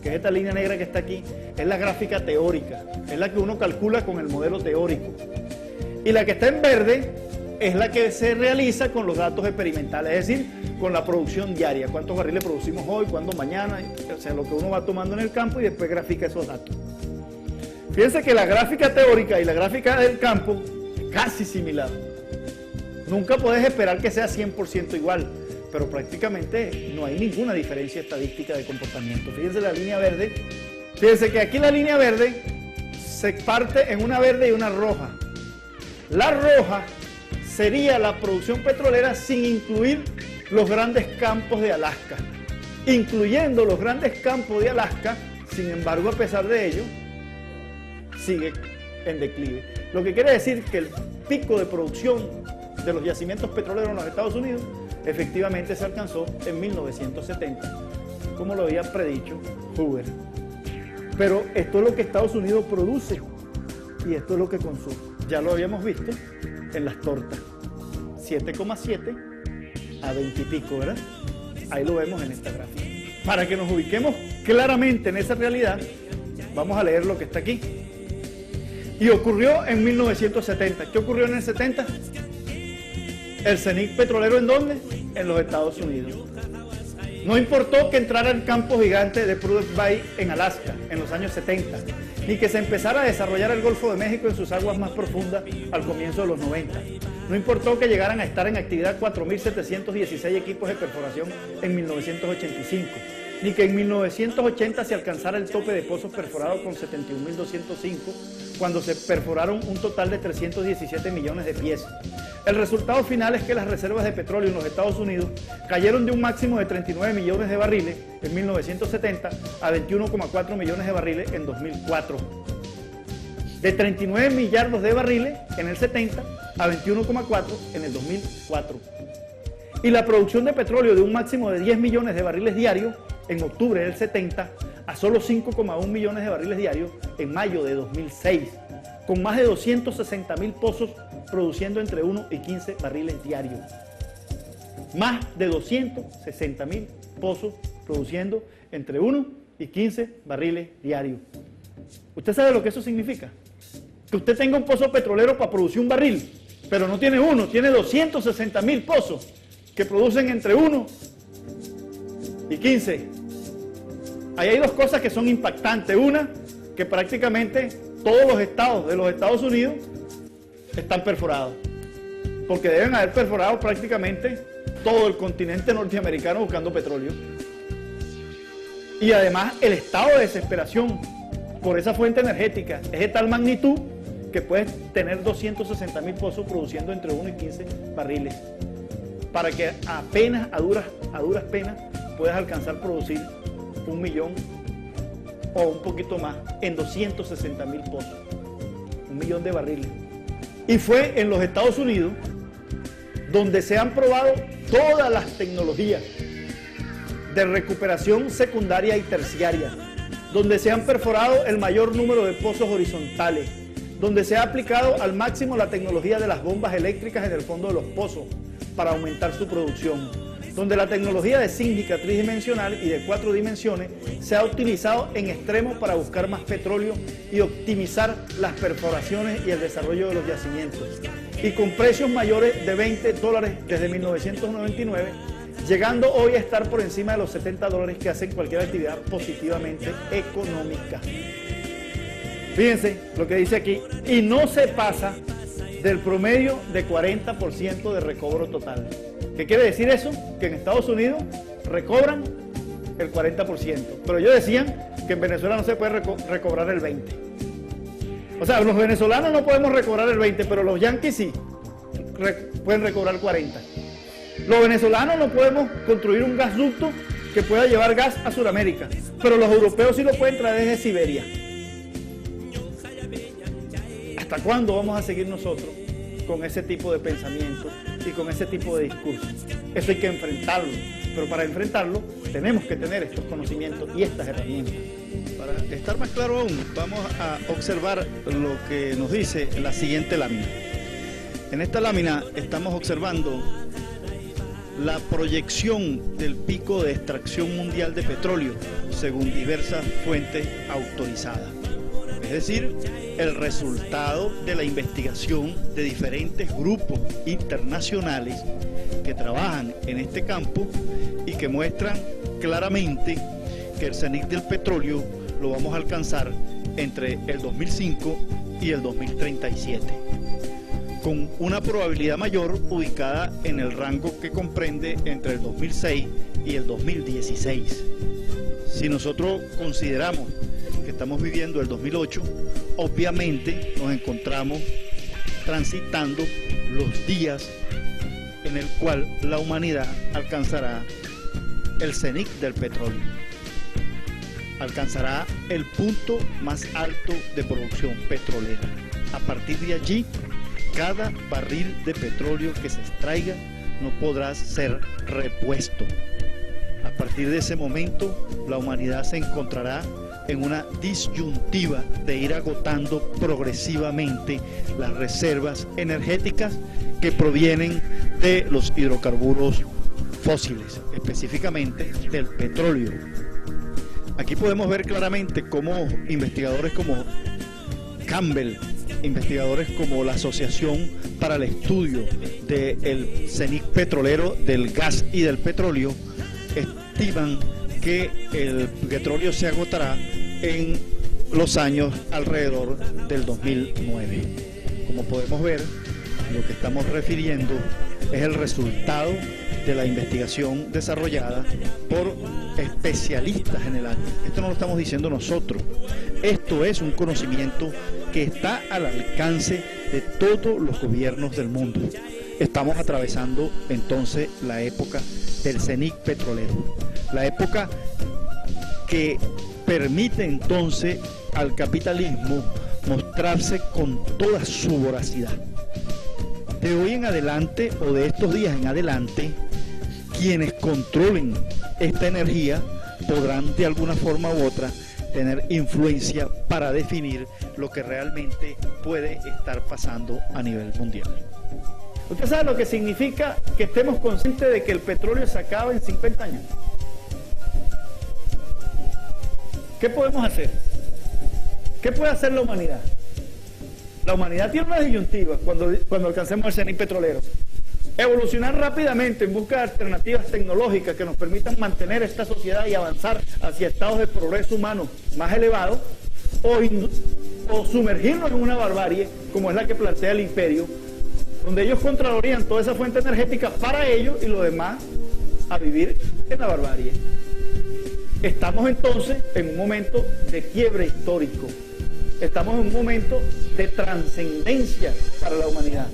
que es esta línea negra que está aquí, es la gráfica teórica, es la que uno calcula con el modelo teórico. Y la que está en verde es la que se realiza con los datos experimentales, es decir, con la producción diaria, cuántos barriles producimos hoy, cuándo mañana, o sea, lo que uno va tomando en el campo y después grafica esos datos. Fíjense que la gráfica teórica y la gráfica del campo es casi similar. Nunca puedes esperar que sea 100% igual, pero prácticamente no hay ninguna diferencia estadística de comportamiento. Fíjense la línea verde, fíjense que aquí la línea verde se parte en una verde y una roja. La roja sería la producción petrolera sin incluir los grandes campos de Alaska. Incluyendo los grandes campos de Alaska, sin embargo, a pesar de ello, sigue en declive. Lo que quiere decir que el pico de producción de los yacimientos petroleros en los Estados Unidos efectivamente se alcanzó en 1970, como lo había predicho Hoover. Pero esto es lo que Estados Unidos produce y esto es lo que consume. Ya lo habíamos visto en las tortas, 7,7 a 20 y pico, ¿verdad? Ahí lo vemos en esta gráfica. Para que nos ubiquemos claramente en esa realidad, vamos a leer lo que está aquí. Y ocurrió en 1970. ¿Qué ocurrió en el 70? El cenit petrolero, ¿en dónde? En los Estados Unidos. No importó que entrara el campo gigante de Prudhoe Bay en Alaska en los años 70, ni que se empezara a desarrollar el Golfo de México en sus aguas más profundas al comienzo de los 90. No importó que llegaran a estar en actividad 4.716 equipos de perforación en 1985, ni que en 1980 se alcanzara el tope de pozos perforados con 71.205, cuando se perforaron un total de 317 millones de pies. El resultado final es que las reservas de petróleo en los Estados Unidos cayeron de un máximo de 39 millones de barriles en 1970 a 21,4 millones de barriles en 2004. De 39 millardos de barriles en el 70 a 21,4 en el 2004. Y la producción de petróleo de un máximo de 10 millones de barriles diarios en octubre del 70 a solo 5,1 millones de barriles diarios en mayo de 2006, con más de 260.000 pozos produciendo entre 1 y 15 barriles diarios. Más de 260.000 pozos produciendo entre 1 y 15 barriles diarios. ¿Usted sabe lo que eso significa? Que usted tenga un pozo petrolero para producir un barril, pero no tiene uno, tiene 260.000 pozos que producen entre 1 y 15. Ahí hay dos cosas que son impactantes. Una, que prácticamente todos los estados de los Estados Unidos están perforados, porque deben haber perforado prácticamente todo el continente norteamericano buscando petróleo. Y además el estado de desesperación por esa fuente energética es de tal magnitud que puedes tener 260.000 pozos produciendo entre 1 y 15 barriles, para que apenas, a duras penas, puedas alcanzar producir 1 millón o un poquito más en 260.000 pozos, 1 millón de barriles. Y fue en los Estados Unidos donde se han probado todas las tecnologías de recuperación secundaria y terciaria, donde se han perforado el mayor número de pozos horizontales, donde se ha aplicado al máximo la tecnología de las bombas eléctricas en el fondo de los pozos para aumentar su producción, donde la tecnología de sísmica tridimensional y de 4 dimensiones se ha utilizado en extremo para buscar más petróleo y optimizar las perforaciones y el desarrollo de los yacimientos. Y con precios mayores de $20 desde 1999, llegando hoy a estar por encima de los $70 que hacen cualquier actividad positivamente económica. Fíjense lo que dice aquí, y no se pasa del promedio de 40% de recobro total. ¿Qué quiere decir eso? Que en Estados Unidos recobran el 40%, pero ellos decían que en Venezuela no se puede recobrar el 20%. O sea, los venezolanos no podemos recobrar el 20%, pero los yanquis sí pueden recobrar el 40%. Los venezolanos no podemos construir un gasducto que pueda llevar gas a Sudamérica, pero los europeos sí lo pueden traer desde Siberia. ¿Hasta cuándo vamos a seguir nosotros con ese tipo de pensamiento y con ese tipo de discursos? Eso hay que enfrentarlo, pero para enfrentarlo tenemos que tener estos conocimientos y estas herramientas. Para estar más claro aún, vamos a observar lo que nos dice la siguiente lámina. En esta lámina estamos observando la proyección del pico de extracción mundial de petróleo según diversas fuentes autorizadas. Es decir, el resultado de la investigación de diferentes grupos internacionales que trabajan en este campo y que muestran claramente que el cenit del petróleo lo vamos a alcanzar entre el 2005 y el 2037, con una probabilidad mayor ubicada en el rango que comprende entre el 2006 y el 2016. Si nosotros consideramos que estamos viviendo el 2008, obviamente nos encontramos transitando los días en el cual la humanidad alcanzará el cenit del petróleo, alcanzará el punto más alto de producción petrolera. A partir de allí, cada barril de petróleo que se extraiga no podrá ser repuesto. A partir de ese momento, la humanidad se encontrará en una disyuntiva de ir agotando progresivamente las reservas energéticas que provienen de los hidrocarburos fósiles, específicamente del petróleo. Aquí podemos ver claramente cómo investigadores como Campbell, investigadores como la Asociación para el Estudio del Cenit Petrolero, del Gas y del Petróleo, estiman que el petróleo se agotará en los años alrededor del 2009. Como podemos ver, lo que estamos refiriendo es el resultado de la investigación desarrollada por especialistas en el área. Esto no lo estamos diciendo nosotros. Esto es un conocimiento que está al alcance de todos los gobiernos del mundo. Estamos atravesando entonces la época del cenit petrolero, la época que permite entonces al capitalismo mostrarse con toda su voracidad. De hoy en adelante, o de estos días en adelante, quienes controlen esta energía podrán de alguna forma u otra tener influencia para definir lo que realmente puede estar pasando a nivel mundial. ¿Usted sabe lo que significa que estemos conscientes de que el petróleo se acaba en 50 años? ¿Qué podemos hacer? ¿Qué puede hacer la humanidad? La humanidad tiene una disyuntiva cuando alcancemos el cenit petrolero. Evolucionar rápidamente en busca de alternativas tecnológicas que nos permitan mantener esta sociedad y avanzar hacia estados de progreso humano más elevados, o sumergirnos en una barbarie como es la que plantea el imperio, donde ellos controlarían toda esa fuente energética para ellos y lo demás a vivir en la barbarie. Estamos entonces en un momento de quiebre histórico. Estamos en un momento de trascendencia para la humanidad.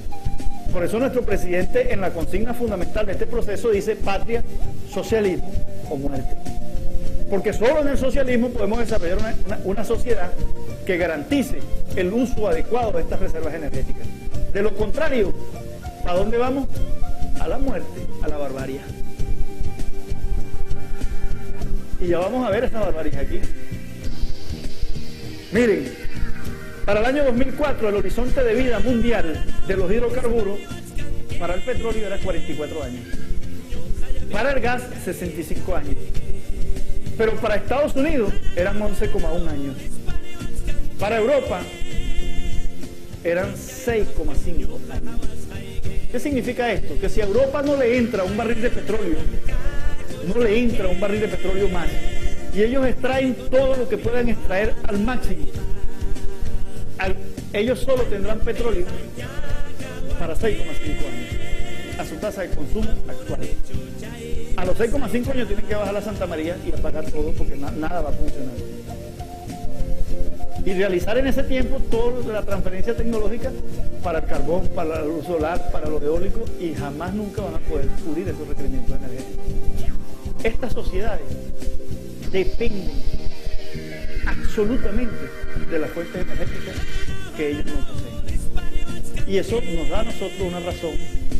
Por eso nuestro presidente en la consigna fundamental de este proceso dice patria, socialismo o muerte. Porque solo en el socialismo podemos desarrollar una sociedad que garantice el uso adecuado de estas reservas energéticas. De lo contrario, ¿a dónde vamos? A la muerte, a la barbarie. Y ya vamos a ver esta barbarie aquí. Miren, para el año 2004 el horizonte de vida mundial de los hidrocarburos para el petróleo era 44 años. Para el gas, 65 años. Pero para Estados Unidos eran 11,1 años. Para Europa eran 6,5 años. ¿Qué significa esto? Que si a Europa no le entra un barril de petróleo, más, y ellos extraen todo lo que puedan extraer al máximo, ellos solo tendrán petróleo para 6,5 años, a su tasa de consumo actual. A los 6,5 años tienen que bajar a Santa María y apagar todo porque nada va a funcionar. Y realizar en ese tiempo toda la transferencia tecnológica para el carbón, para la luz solar, para los eólicos, y jamás nunca van a poder cubrir esos requerimientos energéticos. Estas sociedades dependen absolutamente de las fuentes energéticas que ellos no poseen. Y eso nos da a nosotros una razón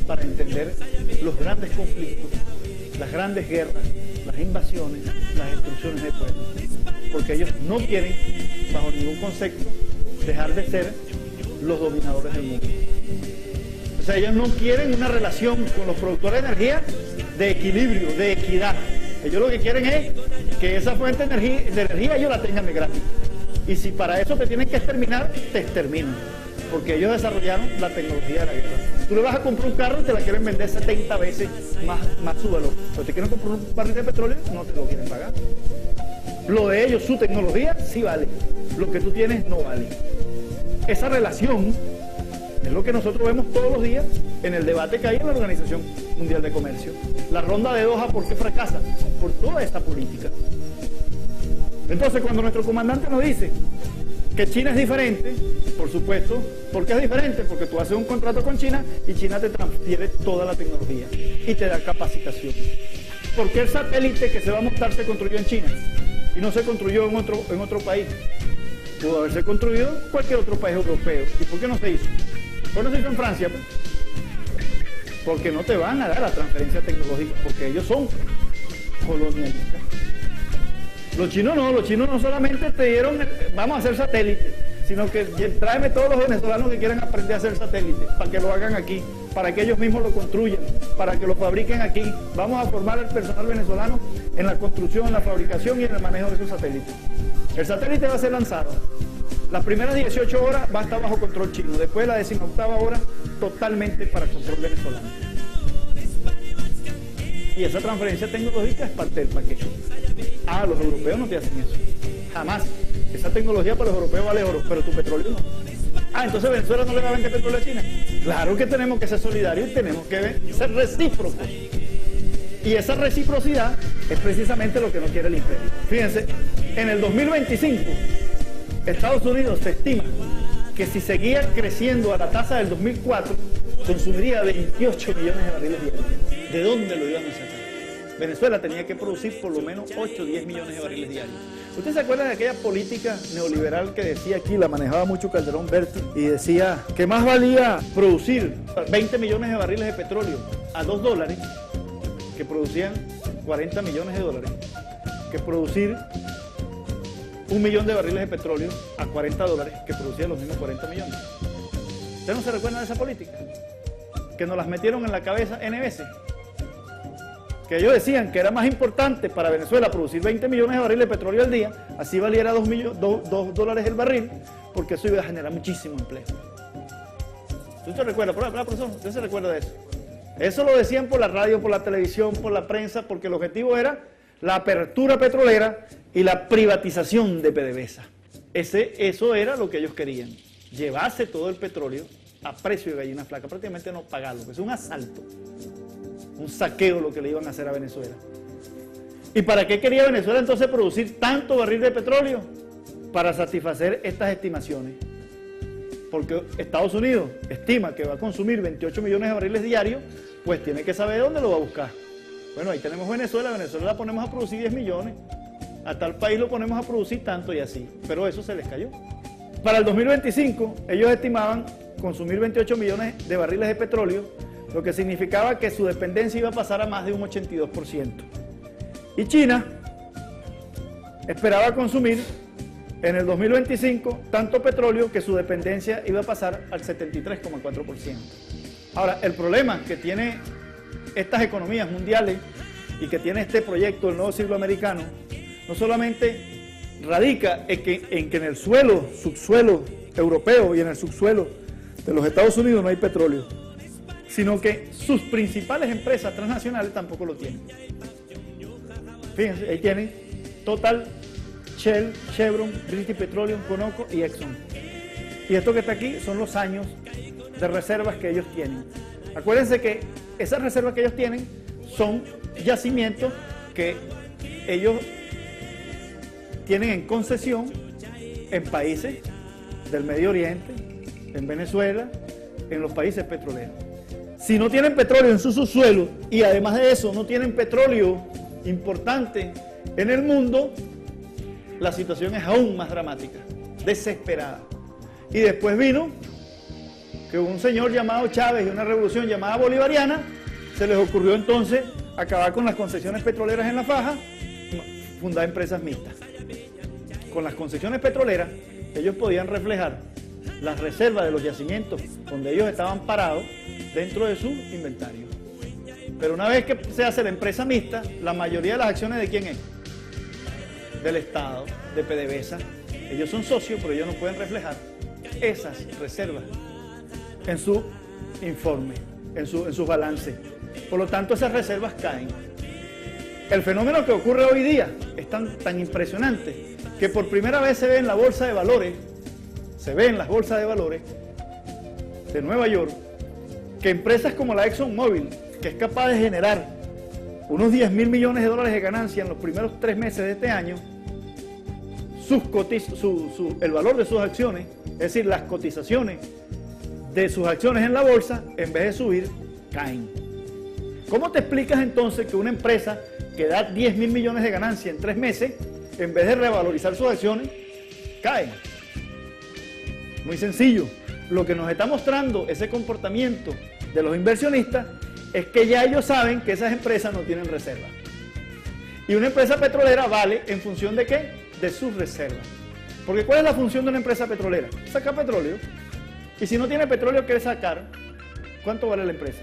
para entender los grandes conflictos, las grandes guerras, las invasiones, las destrucciones de pueblos. Porque ellos no quieren, bajo ningún concepto, dejar de ser los dominadores del mundo. O sea, ellos no quieren una relación con los productores de energía de equilibrio, de equidad. Ellos lo que quieren es que esa fuente de energía ellos la tengan de gratis. Y si para eso te tienen que exterminar, te exterminan. Porque ellos desarrollaron la tecnología de la guerra. Tú le vas a comprar un carro y te la quieren vender 70 veces más su valor. Pero te quieren comprar un barril de petróleo, no te lo quieren pagar. Lo de ellos, su tecnología, sí vale. Lo que tú tienes no vale. Esa relación es lo que nosotros vemos todos los días en el debate que hay en la Organización Mundial de Comercio. La ronda de Doha, ¿por qué fracasa? Por toda esta política. Entonces, cuando nuestro comandante nos dice que China es diferente, por supuesto, ¿por qué es diferente? Porque tú haces un contrato con China y China te transfiere toda la tecnología y te da capacitación. ¿Por qué el satélite que se va a montar se construyó en China y no se construyó en otro país? Pudo haberse construido en cualquier otro país europeo. ¿Y por qué no se hizo? ¿Por qué no se hizo en Francia? Pues? Porque no te van a dar la transferencia tecnológica, porque ellos son colonialistas. Los chinos no solamente te dieron, vamos a hacer satélites, sino que tráeme todos los venezolanos que quieran aprender a hacer satélites, para que lo hagan aquí, para que ellos mismos lo construyan, para que lo fabriquen aquí. Vamos a formar el personal venezolano en la construcción, en la fabricación y en el manejo de esos satélites. El satélite va a ser lanzado. Las primeras 18 horas va a estar bajo control chino, después la 18ª hora totalmente para control venezolano. Y esa transferencia tecnológica es parte del paquete. Los europeos no te hacen eso. Jamás. Esa tecnología para los europeos vale oro, pero tu petróleo no. Entonces Venezuela no le va a vender petróleo a China. Claro que tenemos que ser solidarios y tenemos que ser recíprocos. Y esa reciprocidad es precisamente lo que no quiere el imperio. Fíjense, en el 2025, Estados Unidos se estima que si seguía creciendo a la tasa del 2004, consumiría 28 millones de barriles diarios. ¿De dónde lo iban a sacar? Venezuela tenía que producir por lo menos 8 o 10 millones de barriles diarios. ¿Usted se acuerda de aquella política neoliberal que decía aquí, la manejaba mucho Calderón Berti, y decía que más valía producir 20 millones de barriles de petróleo a $2, que producían 40 millones de dólares, que producir 1 millón de barriles de petróleo a $40, que producían los mismos 40 millones? ¿Usted no se recuerda de esa política? Que nos las metieron en la cabeza N veces. Que ellos decían que era más importante para Venezuela producir 20 millones de barriles de petróleo al día, así valiera $2 el barril, porque eso iba a generar muchísimo empleo. ¿Usted se recuerda? Profesor, ¿usted se recuerda de eso? Eso lo decían por la radio, por la televisión, por la prensa, porque el objetivo era la apertura petrolera y la privatización de PDVSA. Eso era lo que ellos querían, llevarse todo el petróleo a precio de gallina flaca, prácticamente no pagarlo, que es un asalto. Un saqueo lo que le iban a hacer a Venezuela. ¿Y para qué quería Venezuela entonces producir tanto barril de petróleo? Para satisfacer estas estimaciones. Porque Estados Unidos estima que va a consumir 28 millones de barriles diarios, pues tiene que saber dónde lo va a buscar. Bueno, ahí tenemos Venezuela, Venezuela la ponemos a producir 10 millones, a tal país lo ponemos a producir tanto y así, pero eso se les cayó. Para el 2025, ellos estimaban consumir 28 millones de barriles de petróleo, lo que significaba que su dependencia iba a pasar a más de un 82%. Y China esperaba consumir en el 2025 tanto petróleo que su dependencia iba a pasar al 73,4%. Ahora, el problema que tiene estas economías mundiales y que tiene este proyecto del nuevo siglo americano, no solamente radica en que en el subsuelo europeo y en el subsuelo de los Estados Unidos no hay petróleo, sino que sus principales empresas transnacionales tampoco lo tienen. Fíjense, ahí tienen Total, Shell, Chevron, British Petroleum, Conoco y Exxon. Y esto que está aquí son los años de reservas que ellos tienen. Acuérdense que esas reservas que ellos tienen son yacimientos que ellos tienen en concesión en países del Medio Oriente, en Venezuela, en los países petroleros. Si no tienen petróleo en su subsuelo y además de eso no tienen petróleo importante en el mundo, la situación es aún más dramática, desesperada. Y después vino que un señor llamado Chávez y una revolución llamada bolivariana, se les ocurrió entonces acabar con las concesiones petroleras en la faja, fundar empresas mixtas. Con las concesiones petroleras, ellos podían reflejar las reservas de los yacimientos donde ellos estaban parados dentro de su inventario. Pero una vez que se hace la empresa mixta, la mayoría de las acciones ¿de quién es? Del Estado, de PDVSA. Ellos son socios, pero ellos no pueden reflejar esas reservas en su informe, en su balance. Por lo tanto, esas reservas caen. El fenómeno que ocurre hoy día es tan impresionante que por primera vez se ve en la bolsa de valores, se ve en las bolsas de valores de Nueva York, que empresas como la ExxonMobil, que es capaz de generar unos 10.000 millones de dólares de ganancia en los primeros 3 meses de este año, el valor de sus acciones, es decir, las cotizaciones de sus acciones en la bolsa, en vez de subir, caen. ¿Cómo te explicas entonces que una empresa que da 10.000 millones de ganancia en 3 meses, en vez de revalorizar sus acciones, cae? Muy sencillo. Lo que nos está mostrando ese comportamiento de los inversionistas es que ya ellos saben que esas empresas no tienen reservas. Y una empresa petrolera vale en función de ¿qué? De sus reservas. Porque ¿cuál es la función de una empresa petrolera? Sacar petróleo. Y si no tiene petróleo que sacar, ¿cuánto vale la empresa?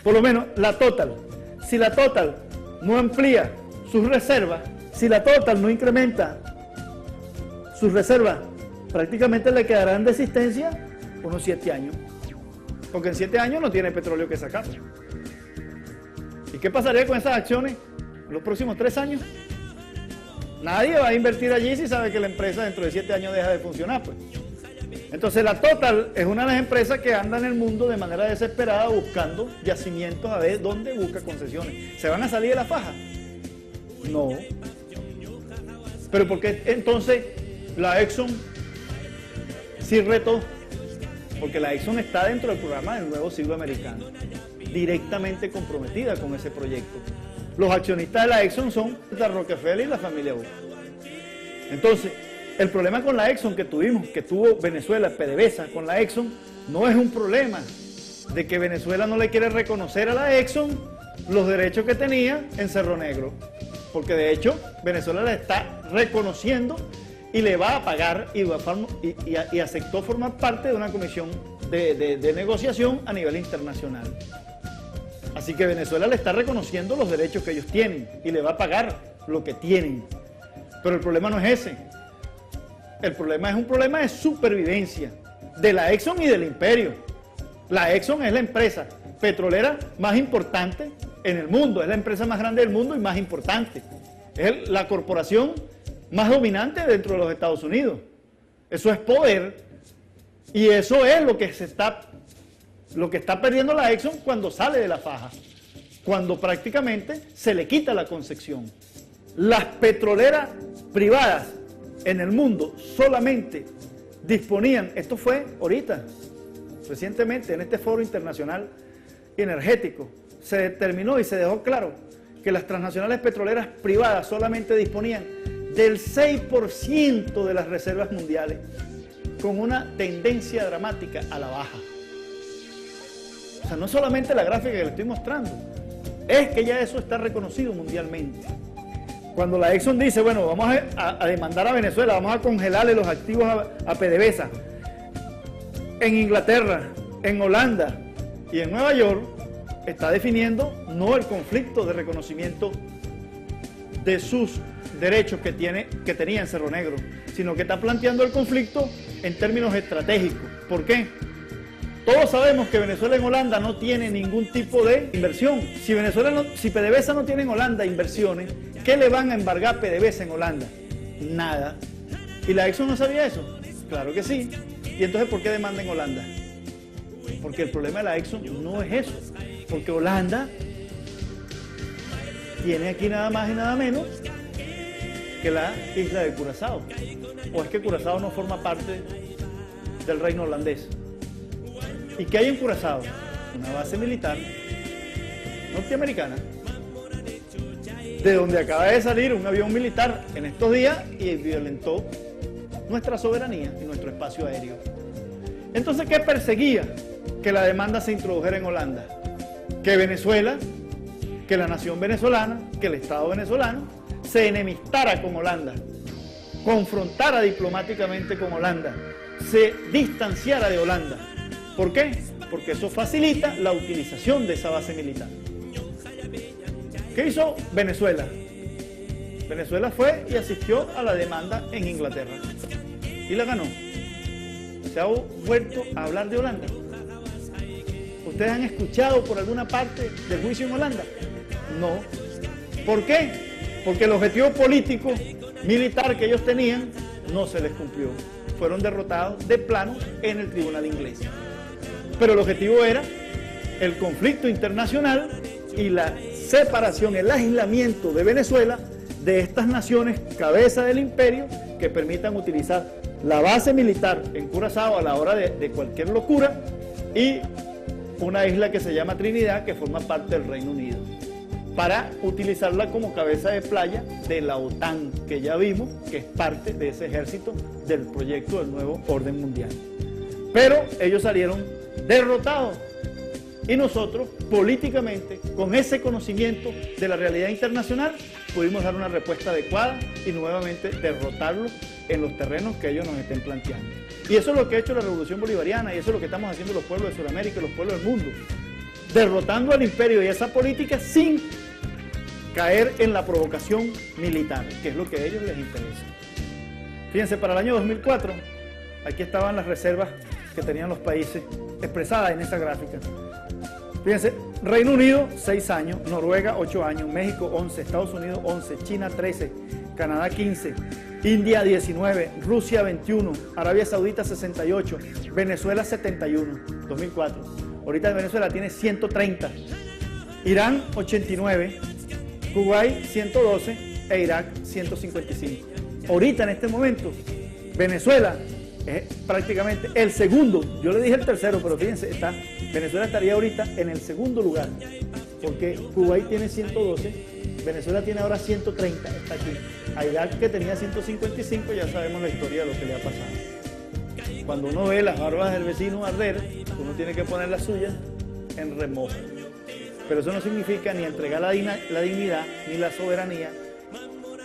Por lo menos la Total. Si la Total no amplía sus reservas, si la Total no incrementa sus reservas, prácticamente le quedarán de existencia unos 7 años. Porque en 7 años no tiene petróleo que sacar. ¿Y qué pasaría con esas acciones en los próximos 3 años? Nadie va a invertir allí si sabe que la empresa dentro de 7 años deja de funcionar, pues. Entonces la Total es una de las empresas que anda en el mundo de manera desesperada buscando yacimientos a ver dónde busca concesiones. ¿Se van a salir de la faja? No. ¿Pero por qué entonces la Exxon sí retó? Porque la Exxon está dentro del programa del nuevo siglo americano, directamente comprometida con ese proyecto. Los accionistas de la Exxon son la Rockefeller y la familia Bush. Entonces, el problema con la Exxon que tuvo Venezuela, PDVSA, con la Exxon, no es un problema de que Venezuela no le quiere reconocer a la Exxon los derechos que tenía en Cerro Negro. Porque de hecho, Venezuela la está reconociendo y le va a pagar y aceptó formar parte de una comisión de negociación a nivel internacional. Así que Venezuela le está reconociendo los derechos que ellos tienen y le va a pagar lo que tienen. Pero el problema no es ese. El problema es un problema de supervivencia de la Exxon y del imperio. La Exxon es la empresa petrolera más importante en el mundo, es la empresa más grande del mundo y más importante. Es la corporación más dominante dentro de los Estados Unidos. Eso es poder y eso es lo que está perdiendo la Exxon cuando sale de la faja. cuando prácticamente se le quita la concesión. Las petroleras privadas en el mundo solamente disponían, esto fue ahorita, recientemente en este foro internacional energético, se determinó y se dejó claro que las transnacionales petroleras privadas solamente disponían del 6% de las reservas mundiales, con una tendencia dramática a la baja. O sea, no solamente la gráfica que le estoy mostrando, es que ya eso está reconocido mundialmente. Cuando la Exxon dice, bueno, vamos a demandar a Venezuela, vamos a congelarle los activos a PDVSA, en Inglaterra, en Holanda y en Nueva York, está definiendo no el conflicto de reconocimiento de sus derechos que tenía en Cerro Negro, sino que está planteando el conflicto en términos estratégicos. ¿Por qué? Todos sabemos que Venezuela en Holanda no tiene ningún tipo de inversión. Si PDVSA no tiene en Holanda inversiones, ¿qué le van a embargar PDVSA en Holanda? Nada. ¿Y la Exxon no sabía eso? Claro que sí. ¿Y entonces por qué demanda en Holanda? Porque el problema de la Exxon no es eso. Porque Holanda tiene aquí nada más y nada menos que la isla de Curazao. ¿O es que Curazao no forma parte del reino holandés? ¿Y qué hay en Curazao? Una base militar norteamericana, de donde acaba de salir un avión militar en estos días y violentó nuestra soberanía y nuestro espacio aéreo. Entonces, ¿qué perseguía que la demanda se introdujera en Holanda? Que Venezuela, que la nación venezolana, que el Estado venezolano se enemistara con Holanda, confrontara diplomáticamente con Holanda, se distanciara de Holanda. ¿Por qué? Porque eso facilita la utilización de esa base militar. ¿Qué hizo Venezuela? Venezuela fue y asistió a la demanda en Inglaterra y la ganó. ¿Se ha vuelto a hablar de Holanda? ¿Ustedes han escuchado por alguna parte del juicio en Holanda? No. ¿Por qué? Porque el objetivo político, militar que ellos tenían, no se les cumplió. Fueron derrotados de plano en el tribunal inglés. Pero el objetivo era el conflicto internacional y la separación, el aislamiento de Venezuela de estas naciones cabeza del imperio que permitan utilizar la base militar en Curazao a la hora de cualquier locura y una isla que se llama Trinidad, que forma parte del Reino Unido, para utilizarla como cabeza de playa de la OTAN, que ya vimos que es parte de ese ejército del proyecto del nuevo orden mundial. Pero ellos salieron derrotados y nosotros políticamente, con ese conocimiento de la realidad internacional, pudimos dar una respuesta adecuada y nuevamente derrotarlos en los terrenos que ellos nos estén planteando. Y eso es lo que ha hecho la Revolución Bolivariana y eso es lo que estamos haciendo los pueblos de Sudamérica y los pueblos del mundo, derrotando al imperio y esa política sin caer en la provocación militar, que es lo que a ellos les interesa. Fíjense, para el año 2004, aquí estaban las reservas que tenían los países expresadas en esa gráfica. Fíjense, Reino Unido 6 años, Noruega 8 años, México 11, Estados Unidos 11, China 13, Canadá 15, India 19, Rusia 21, Arabia Saudita 68, Venezuela 71, 2004. Ahorita Venezuela tiene 130, Irán 89, Kuwait 112 e Irak 155. Ahorita en este momento Venezuela es prácticamente el segundo, yo le dije el tercero, pero fíjense, Venezuela estaría ahorita en el segundo lugar, porque Kuwait tiene 112, Venezuela tiene ahora 130, está aquí. A Irak, que tenía 155, ya sabemos la historia de lo que le ha pasado. Cuando uno ve las barbas del vecino arder, uno tiene que poner las suyas en remojo. Pero eso no significa ni entregar la dignidad, ni la soberanía,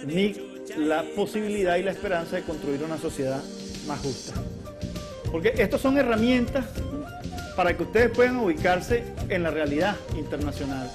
ni la posibilidad y la esperanza de construir una sociedad más justa. Porque estas son herramientas para que ustedes puedan ubicarse en la realidad internacional.